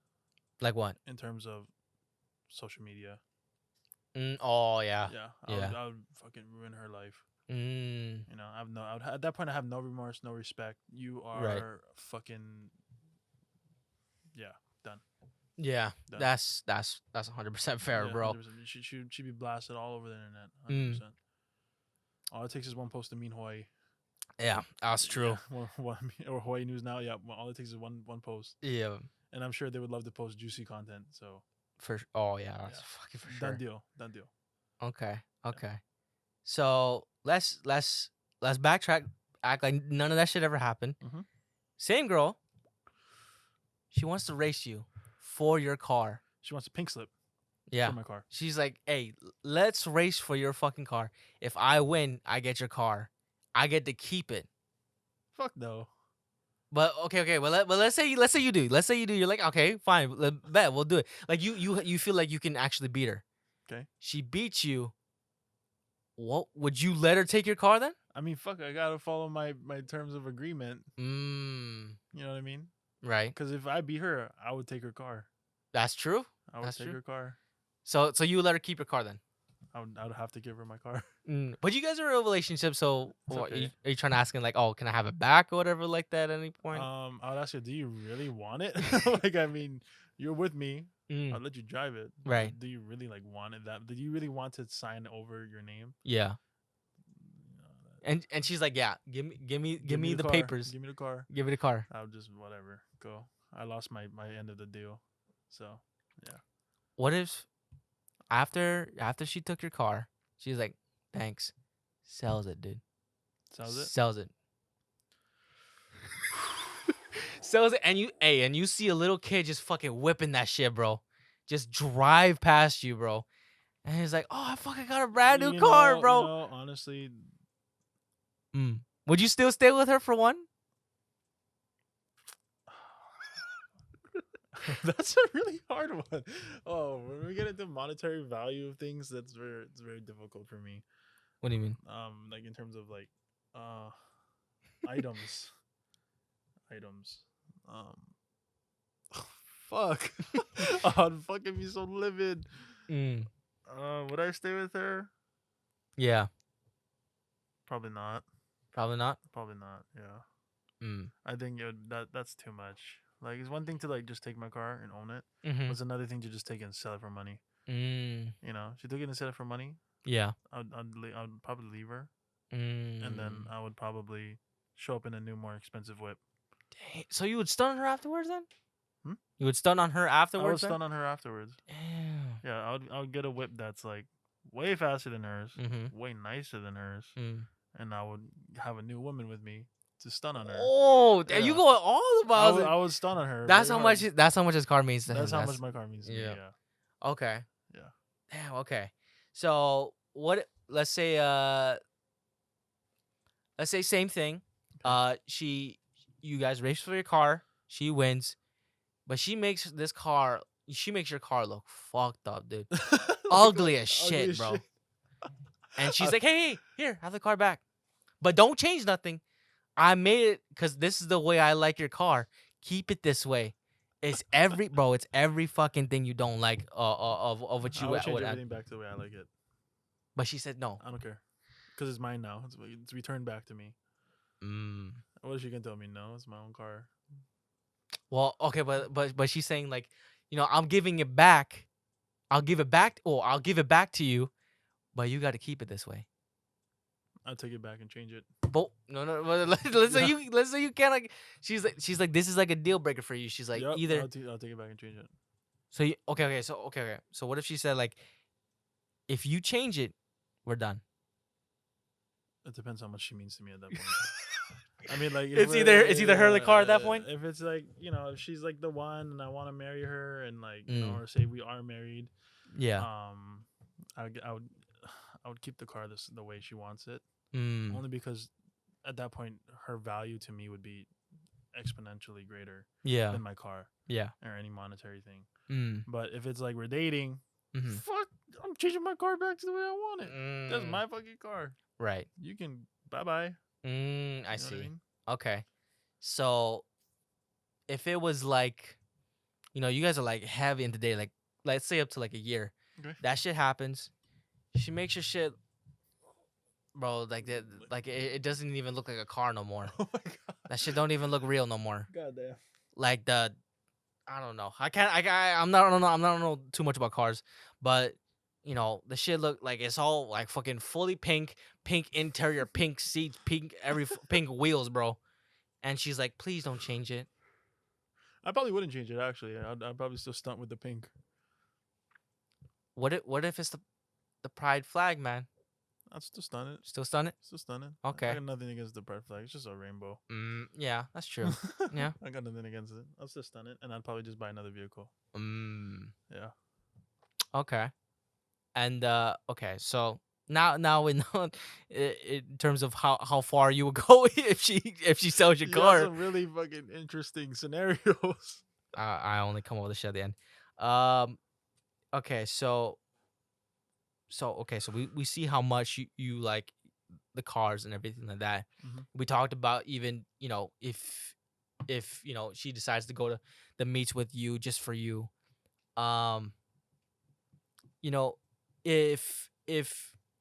S1: Like what?
S2: In terms of social media.
S1: Oh yeah.
S2: Yeah.
S1: Yeah.
S2: I would fucking ruin her life.
S1: Mm.
S2: You know, at that point I have no remorse, no respect. You are
S1: Right.
S2: fucking done.
S1: Yeah.
S2: Done.
S1: That's 100% fair,
S2: Yeah,
S1: bro.
S2: 100%. She'd be blasted all over the internet.
S1: Mm.
S2: 100%. All it takes is one post to mean Hawaii.
S1: Yeah, that's true.
S2: Yeah, or Hawaii News Now. Yeah, all it takes is one post.
S1: Yeah.
S2: And I'm sure they would love to post juicy content. So
S1: Oh yeah, that's fucking for sure.
S2: Done deal.
S1: Okay. Okay. So let's backtrack. Act like none of that shit ever happened.
S2: Mhm.
S1: Same girl. She wants to race you for your car.
S2: She wants a pink slip
S1: Yeah.
S2: for my car.
S1: She's like, hey, let's race for your fucking car. If I win, I get your car. I get to keep it.
S2: Fuck no.
S1: But okay. Well, let's say you do. Let's say you do. You're like, okay, fine. Bet we'll do it. Like you feel like you can actually beat her.
S2: Okay.
S1: She beats you. What would you let her take your car then?
S2: I mean, fuck. I gotta follow my terms of agreement.
S1: Mm.
S2: You know what I mean?
S1: Right.
S2: Because if I beat her, I would take her car.
S1: That's true.
S2: I would
S1: That's
S2: take
S1: true.
S2: her car.
S1: So you let her keep your car then?
S2: I would have to give her my car.
S1: But you guys are in a relationship, so
S2: It's
S1: what,
S2: okay.
S1: are you trying to ask him like, oh, can I have it back or whatever like that at any point?
S2: I would ask her, do you really want it? Like, I mean, you're with me. I'll let you drive it.
S1: Right.
S2: Do you really like want it? Did you really want to sign over your name?
S1: Yeah. And she's like, yeah, give me the
S2: car.
S1: papers.
S2: Give me the car.
S1: Give me the car.
S2: I'll just whatever go. I lost my end of the deal. So yeah.
S1: What if after she took your car, she's like, thanks, sells it, dude. Sells it. Sells it, and you see a little kid just fucking whipping that shit, bro. Just drive past you, bro. And he's like, oh, I fucking got a brand new car, bro.
S2: Honestly,
S1: would you still stay with her for one?
S2: that's a really hard one. Oh, when we get into monetary value of things, it's very difficult for me.
S1: What do you mean?
S2: Like in terms of like, items. Fuck. I'd fucking be so livid. Would I stay with her?
S1: Yeah.
S2: Probably not.
S1: Probably not.
S2: Yeah. I think that's too much. Like, it's one thing to like just take my car and own it.
S1: Mm-hmm.
S2: It's another thing to just take it and sell it for money. You know, she took it and sell it for money.
S1: Yeah.
S2: I'd probably leave her,
S1: And
S2: and then I would probably show up in a new, more expensive whip.
S1: Dang. So you would stun on her afterwards then?
S2: Hmm?
S1: You would stun on her afterwards?
S2: I would stun on her afterwards.
S1: Damn.
S2: Yeah, I would get a whip that's like way faster than hers,
S1: Mm-hmm.
S2: way nicer than hers, and I would have a new woman with me to stun on her.
S1: Oh, damn,
S2: Yeah.
S1: you going all about it.
S2: I would stun on her.
S1: That's
S2: very
S1: how
S2: hard.
S1: much. That's how much his car means to him.
S2: That's how much my car means to me.
S1: yeah.
S2: Yeah.
S1: Okay.
S2: Yeah.
S1: Damn. Okay. So what? Let's say. Let's say same thing. You guys race for your car. She wins, but she makes this car. She makes your car look fucked up, dude. Ugly as shit, bro. And she's like, hey, here, have the car back. But don't change nothing. I made it because this is the way I like your car. Keep it this way. It's every fucking thing you don't like of what you
S2: I would change everything back to the way I like it.
S1: But she said no.
S2: I don't care, because it's mine now. It's returned back to me. What if she can tell me no? It's my own car.
S1: Well, okay, but she's saying like, I'm giving it back. I'll give it back. I'll give it back to you, but you got to keep it this way.
S2: I'll take it back and change it.
S1: But no. Let's say you can't like. She's like this is like a deal breaker for you. She's like,
S2: Yep,
S1: either
S2: I'll take it back and change it.
S1: So okay. So what if she said like, if you change it, we're done.
S2: It depends how much she means to me at that point. I mean, like, if
S1: It's either her or the car at that point.
S2: if it's like, if she's like the one and I want to marry her, and like,
S1: Mm.
S2: or say we are married,
S1: Yeah.
S2: I would I would I would keep the car the way she wants it,
S1: Mm.
S2: only because at that point her value to me would be exponentially greater
S1: Yeah.
S2: than my car
S1: Yeah.
S2: or any monetary thing.
S1: Mm.
S2: But if it's like we're dating,
S1: Mm-hmm.
S2: fuck, I'm changing my car back to the way I want it. That's
S1: Mm.
S2: my fucking car.
S1: Right.
S2: You can bye bye.
S1: I
S2: You know
S1: see.
S2: what I mean?
S1: Okay. So if it was like, you guys are like heavy into dating, like let's say up to like a year,
S2: Okay.
S1: that shit happens. She makes your shit, bro. Like that, like it doesn't even look like a car no more.
S2: Oh my god.
S1: That shit don't even look real no more.
S2: Goddamn.
S1: Like I don't know. I'm not. I don't know. I'm not know too much about cars, but the shit look like it's all like fucking fully pink interior, pink seats, pink pink wheels, bro. And she's like, please don't change it.
S2: I probably wouldn't change it actually. I'd probably still stunt with the pink.
S1: What if it's the pride flag, man?
S2: I'd still stun it.
S1: Still stun it?
S2: Still stun it.
S1: Okay.
S2: I got nothing against the pride flag. It's just a rainbow.
S1: Yeah, that's true. Yeah.
S2: I got nothing against it. I'll still stun it, and I'd probably just buy another vehicle. Yeah.
S1: Okay. And okay, so now we know in terms of how far you would go if she sells your
S2: You
S1: car.
S2: got some really fucking interesting scenarios.
S1: I only come up with the shit at the end. Okay, so we see how much you like the cars and everything like that.
S2: Mhm.
S1: We talked about even if she decides to go to the meets with you just for you. If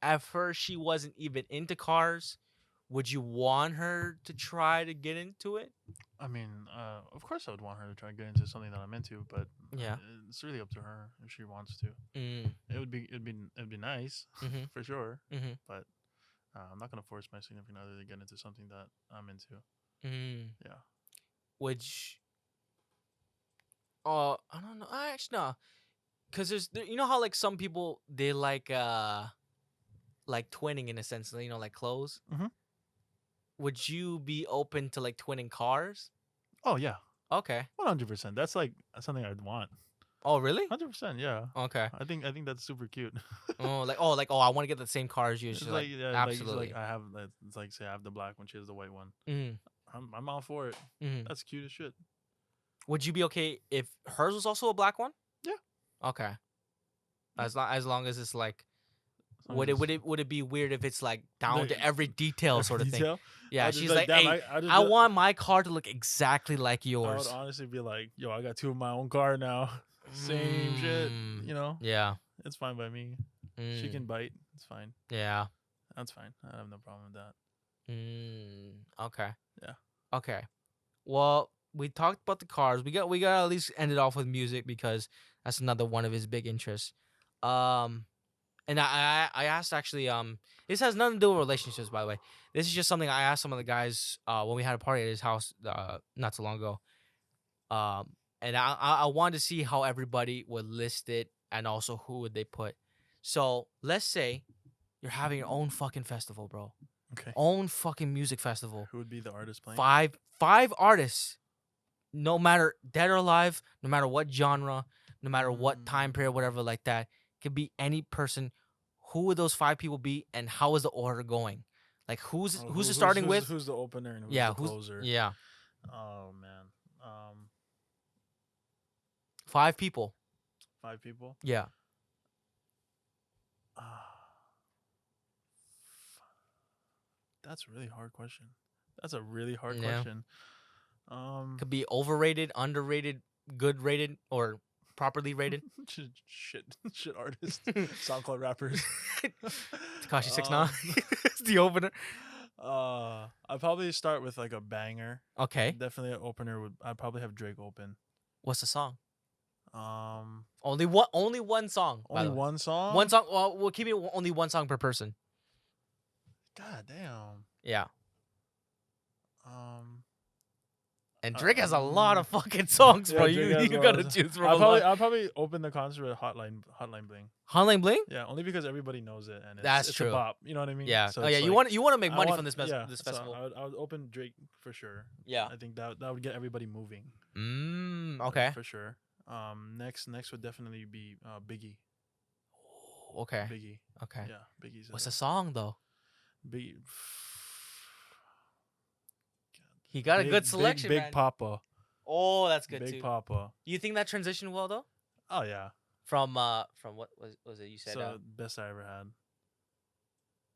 S1: at first she wasn't even into cars, would you want her to try to get into it?
S2: I mean, of course I would want her to try to get into something that I'm into, but
S1: Yeah.
S2: it's really up to her if she wants to.
S1: Mm.
S2: It'd be nice
S1: Mm-hmm.
S2: for sure,
S1: Mm-hmm.
S2: but I'm not gonna force my significant other to get into something that I'm into.
S1: Mm.
S2: Yeah.
S1: Which, I don't know. Actually, no, because how like some people they like twinning in a sense, like clothes.
S2: Mhm.
S1: Would you be open to like twinning cars?
S2: Oh yeah,
S1: Okay.
S2: 100%. That's like something I'd want.
S1: Oh really?
S2: 100%. Yeah.
S1: Okay.
S2: I think that's super cute.
S1: I want to get the same car as you.
S2: It's
S1: She's
S2: like,
S1: like,
S2: yeah,
S1: absolutely.
S2: like I have. It's like, say I have the black one, she has the white one.
S1: Mm.
S2: I'm all for it.
S1: Mm.
S2: That's cute as shit.
S1: Would you be okay if hers was also a black one?
S2: Yeah.
S1: Okay. As long as it's like,
S2: As long
S1: would
S2: as
S1: it be weird if it's like down
S2: Like,
S1: to every detail sort of thing?
S2: detail?
S1: Yeah,
S2: I'd just
S1: she's
S2: be
S1: like,
S2: damn,
S1: hey,
S2: I just
S1: I
S2: be-
S1: want my car to look exactly like
S2: I
S1: yours.
S2: would honestly be like, yo, I got two of my own car now. Same shit.
S1: Yeah.
S2: It's fine by me. She can bite. It's fine.
S1: Yeah.
S2: That's fine. I have no problem with that.
S1: Okay.
S2: Yeah.
S1: Okay. Well, we talked about the cars. We got to at least end it off with music because that's another one of his big interests. And I asked actually, this has nothing to do with relationships, by the way. This is just something I asked some of the guys when we had a party at his house not so long ago. And I wanted to see how everybody would list it and also who would they put. So let's say you're having your own fucking festival, bro.
S2: Okay.
S1: Own fucking music festival.
S2: Who would be the artist playing?
S1: Five artists, no matter dead or alive, no matter what genre, no matter what time period, whatever like that. Could be any person. Who would those 5 people be, and how is the order going? Like who's it starting with?
S2: Who's the opener and who's the closer?
S1: Yeah.
S2: Oh man.
S1: 5 people.
S2: 5 people.
S1: Yeah.
S2: That's a really hard question. That's a really hard
S1: Yeah.
S2: question.
S1: Could be overrated, underrated, good rated, or properly rated.
S2: shit artists, SoundCloud rappers.
S1: Tekashi 6ix9ine is the opener.
S2: I'd probably start with like a banger.
S1: Okay.
S2: Definitely an opener I'd probably have Drake open.
S1: What's the song?
S2: Only
S1: one song.
S2: Only one song?
S1: One song. Well, we'll keep it only one song per person.
S2: God damn.
S1: Yeah. And Drake has a lot of fucking songs, bro.
S2: Yeah, Drake has
S1: You
S2: a lot
S1: gotta
S2: of
S1: choose from a
S2: I'll probably
S1: lot.
S2: I'll probably open the concert with Hotline Bling.
S1: Hotline Bling?
S2: Yeah, only because everybody knows it and
S1: That's
S2: it's a
S1: true.
S2: bop. You know what I mean?
S1: Yeah.
S2: So
S1: Oh yeah.
S2: it's
S1: You
S2: like
S1: want to make
S2: I
S1: money
S2: want
S1: from this this
S2: so
S1: festival.
S2: I would open Drake for sure.
S1: Yeah.
S2: I think that would get everybody moving.
S1: Okay.
S2: For sure. Next would definitely be Biggie.
S1: Okay.
S2: Biggie.
S1: Okay.
S2: Yeah, Biggie's
S1: What's the song though?
S2: Biggie.
S1: He got a good selection,
S2: Big
S1: man.
S2: Papa.
S1: Oh, that's good
S2: Big
S1: too.
S2: Papa.
S1: Do you think that transitioned well though?
S2: Oh yeah.
S1: From what was it? You said
S2: So best I ever had.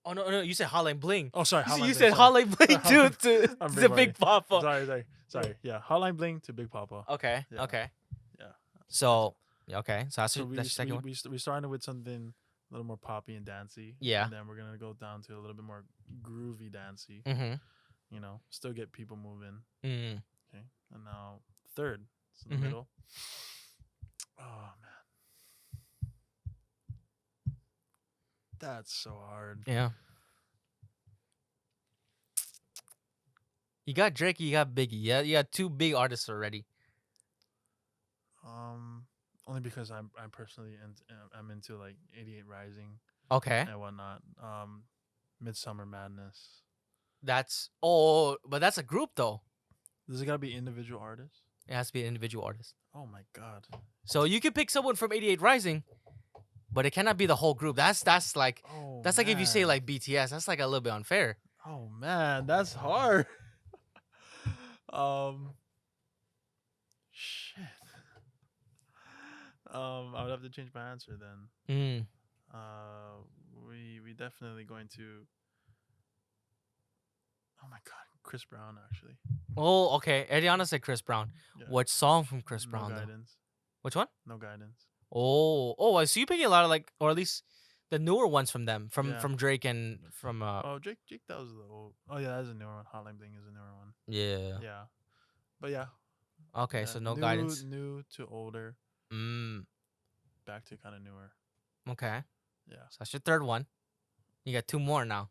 S1: oh no, you said Hotline Bling.
S2: Oh sorry,
S1: You
S2: Hotline
S1: said
S2: Bling.
S1: Hotline Bling
S2: Sorry.
S1: to Big Papa.
S2: Sorry. Yeah, Hotline Bling to Big Papa.
S1: Okay.
S2: Yeah.
S1: Okay.
S2: Yeah.
S1: So okay. So
S2: So
S1: that's your second one.
S2: we started with something a little more poppy and dancey.
S1: Yeah.
S2: And then we're gonna go down to a little bit more groovy dancey.
S1: Mm-hmm.
S2: You know, still get people moving.
S1: Mm.
S2: Okay. And now third, it's in the middle. Oh man, that's so hard.
S1: Yeah. You got Drake, you got Biggie. Yeah, you got two big artists already.
S2: Only because I'm personally I'm into like 88 Rising
S1: Okay.
S2: and whatnot. Midsummer Madness.
S1: But that's a group though.
S2: Does it gotta be individual artists?
S1: It has to be an individual artist.
S2: Oh my god.
S1: So you could pick someone from 88 Rising, but it cannot be the whole group. That's like if you say like BTS, that's like a little bit unfair.
S2: Oh man, that's hard. Shit. I would have to change my answer then. We definitely going to. Oh my god, Chris Brown actually.
S1: Oh, okay. Ariana said Chris Brown.
S2: Yeah.
S1: What song from Chris
S2: No
S1: Brown though?
S2: guidance.
S1: Which one?
S2: No guidance.
S1: Oh, so you picking a lot of like, or at least the newer ones from them,
S2: Yeah.
S1: from Drake and from
S2: Oh, Drake, that was the old. Oh yeah, that's a newer one. Hotline Bling is a newer one.
S1: yeah.
S2: Yeah, but yeah.
S1: Okay,
S2: Yeah,
S1: so no guidance.
S2: New to older. Back to kind of newer.
S1: Okay.
S2: Yeah.
S1: So that's your third one. You got two more now.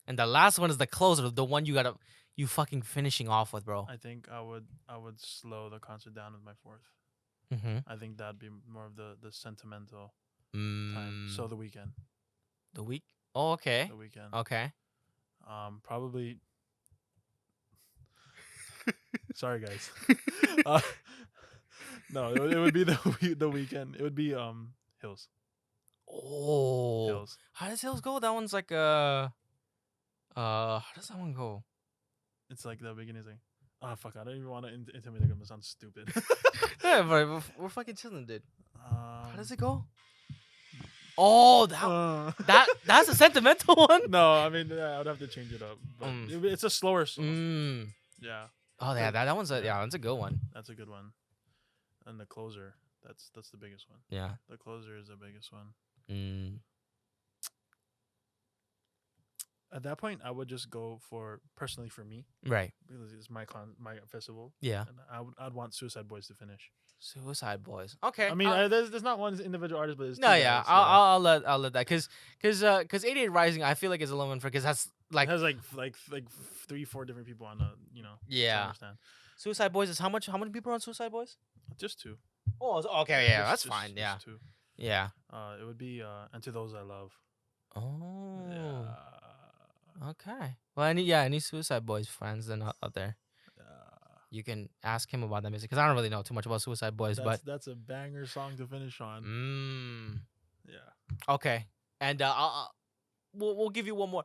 S1: And the last one is the closer, the one you fucking finishing off with, bro.
S2: I think I would slow the concert down with my fourth.
S1: Mm-hmm.
S2: I think that'd be more of the sentimental time. So the weekend.
S1: The week? Oh, okay.
S2: The weekend.
S1: Okay.
S2: Probably. Sorry, guys. No, it would be the weekend. It would be Hills.
S1: Oh.
S2: Hills.
S1: How does Hills go? That one's like how does that one go?
S2: It's like the beginning is like, oh fuck, I don't even want to intimidate him. It sounds stupid.
S1: Yeah, but we're fucking chilling, dude. How does it go? Oh, that's a sentimental one.
S2: No, I mean I would have to change it up. But it's a slower song. Yeah.
S1: Oh yeah, that one's that's a good one.
S2: That's a good one. And the closer, that's the biggest one.
S1: Yeah.
S2: The closer is the biggest one. At that point, I would just go for personally for me,
S1: right?
S2: Because it's my festival.
S1: Yeah.
S2: And I'd want Suicide Boys to finish.
S1: Suicide Boys. Okay.
S2: I mean, there's not one individual artist, but there's
S1: no,
S2: two
S1: yeah.
S2: guys,
S1: I'll let that because 88 Rising I feel like is a little unfair because that's like
S2: it has like 3-4 different people on the
S1: yeah.
S2: I understand.
S1: Suicide Boys is how many people are on Suicide Boys?
S2: Just two.
S1: Oh, okay, yeah, that's fine. Yeah.
S2: Just two.
S1: Yeah.
S2: It would be And To Those I Love.
S1: Oh.
S2: Yeah.
S1: Okay. Well, any Suicide Boys fans then out there,
S2: Yeah.
S1: you can ask him about that music because I don't really know too much about Suicide Boys, but
S2: that's a banger song to finish on. Yeah.
S1: Okay. And we'll give you one more.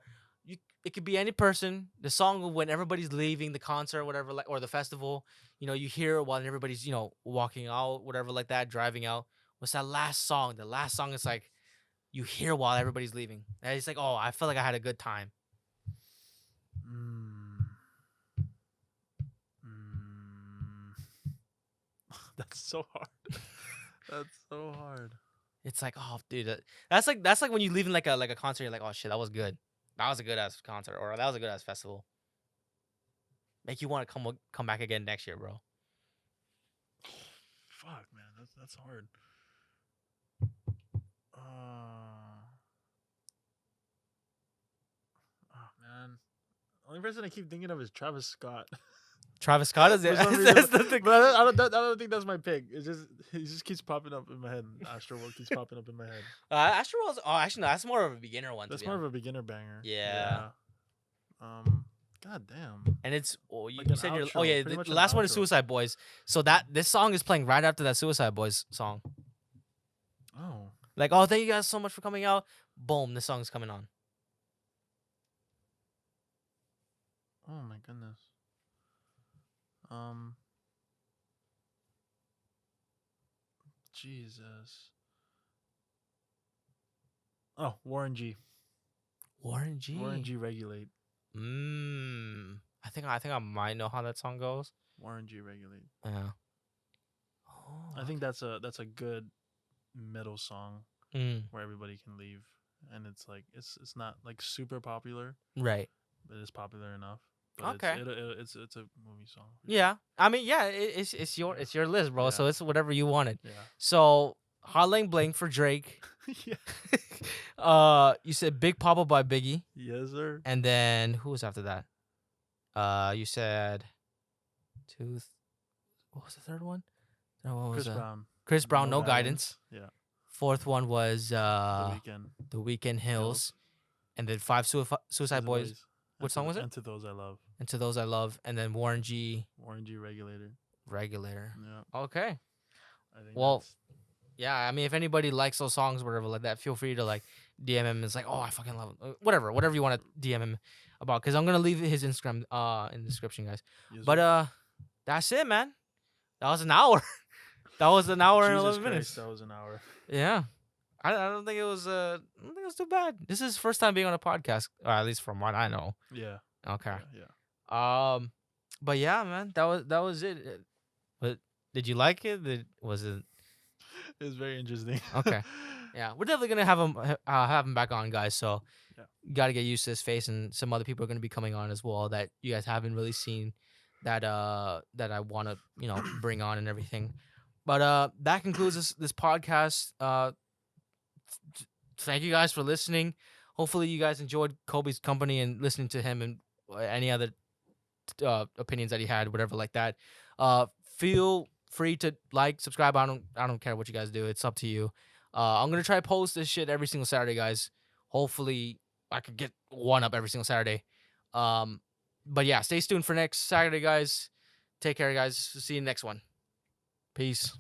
S1: It could be any person. The song when everybody's leaving the concert, or whatever, like or the festival. You hear it while everybody's walking out, whatever, like that, driving out. What's that last song? The last song is like you hear while everybody's leaving. And it's like, oh, I feel like I had a good time.
S2: That's so hard. That's so hard.
S1: It's like, oh, dude, that's like when you leave in like a concert, you're like, oh shit, that was good. That was a good ass concert, or that was a good ass festival. Make you want to come back again next year, bro.
S2: Fuck, man, that's hard. Oh man, only person I keep thinking of is Travis Scott.
S1: Travis Scott is it?
S2: For some
S1: That's
S2: reason,
S1: the thing.
S2: but I don't think that's my pick. It's just he just keeps popping up in my head. Astroworld keeps popping up in my head.
S1: Astroworld's. Oh, actually, no. That's more of a beginner one.
S2: That's
S1: To be
S2: more of
S1: honest.
S2: a beginner banger.
S1: Yeah.
S2: God damn.
S1: And it's you,
S2: Like
S1: you
S2: an
S1: said you're.
S2: outro,
S1: Oh yeah,
S2: pretty much
S1: the
S2: an
S1: last one is
S2: outro.
S1: Suicide Boys. So this song is playing right after that Suicide Boys song.
S2: Oh.
S1: Like, oh, thank you guys so much for coming out. Boom, this song's coming on.
S2: Oh my goodness. Jesus. Oh, Warren G.
S1: Warren G.
S2: Warren G. Regulate.
S1: I think I might know how that song goes.
S2: Warren G. Regulate.
S1: Yeah. Oh,
S2: I think that's a good middle song
S1: Mm,
S2: where everybody can leave, and it's like it's not like super popular,
S1: right.
S2: but it's popular enough. But
S1: Okay.
S2: it's a movie song. for
S1: Yeah. I mean, yeah, it's your
S2: Yeah.
S1: it's your list, bro.
S2: Yeah.
S1: So it's whatever you wanted.
S2: sure.
S1: So Hotline Bling for Drake.
S2: Yeah.
S1: You said Big Papa by Biggie,
S2: Yes, sir.
S1: and then who was after that? You said Tooth. What was the third one? Third one was
S2: Chris Brown.
S1: Chris Brown, no guidance.
S2: Yeah.
S1: Fourth one was
S2: The Weeknd.
S1: The Weekend Hills, and then Suicide Boys. What song was it?
S2: And to those I love.
S1: And To Those I Love, and then Warren G.
S2: Warren G. Regulator.
S1: Regulator.
S2: Yeah.
S1: Okay.
S2: I think
S1: Well,
S2: that's-
S1: yeah. I mean, if anybody likes those songs, whatever like that, feel free to like DM him. It's like, oh, I fucking love it. Whatever you want to DM him about, because I'm gonna leave his Instagram in the description, guys.
S2: yes,
S1: But
S2: sir.
S1: that's it, man. That was an hour. That was an hour and
S2: Jesus
S1: 11
S2: Christ,
S1: minutes.
S2: that was an hour.
S1: Yeah. I don't think it was too bad. This is first time being on a podcast, or at least from what I know.
S2: Yeah.
S1: Okay.
S2: Yeah.
S1: But yeah, man, that was it. But did you like it? Was it
S2: It was very interesting.
S1: okay? Yeah, we're definitely gonna have him back on, guys. So
S2: Yeah.
S1: you got to get used to his face, and some other people are gonna be coming on as well that you guys haven't really seen that I want to bring on and everything. But that concludes this podcast. Thank you guys for listening. Hopefully you guys enjoyed Kobe's company and listening to him and any other opinions that he had, whatever like that. Feel free to like, subscribe. I don't care what you guys do. It's up to you. I'm gonna try to post this shit every single Saturday, guys. Hopefully I could get one up every single Saturday. But yeah, stay tuned for next Saturday, guys. Take care, guys. See you next one. Peace.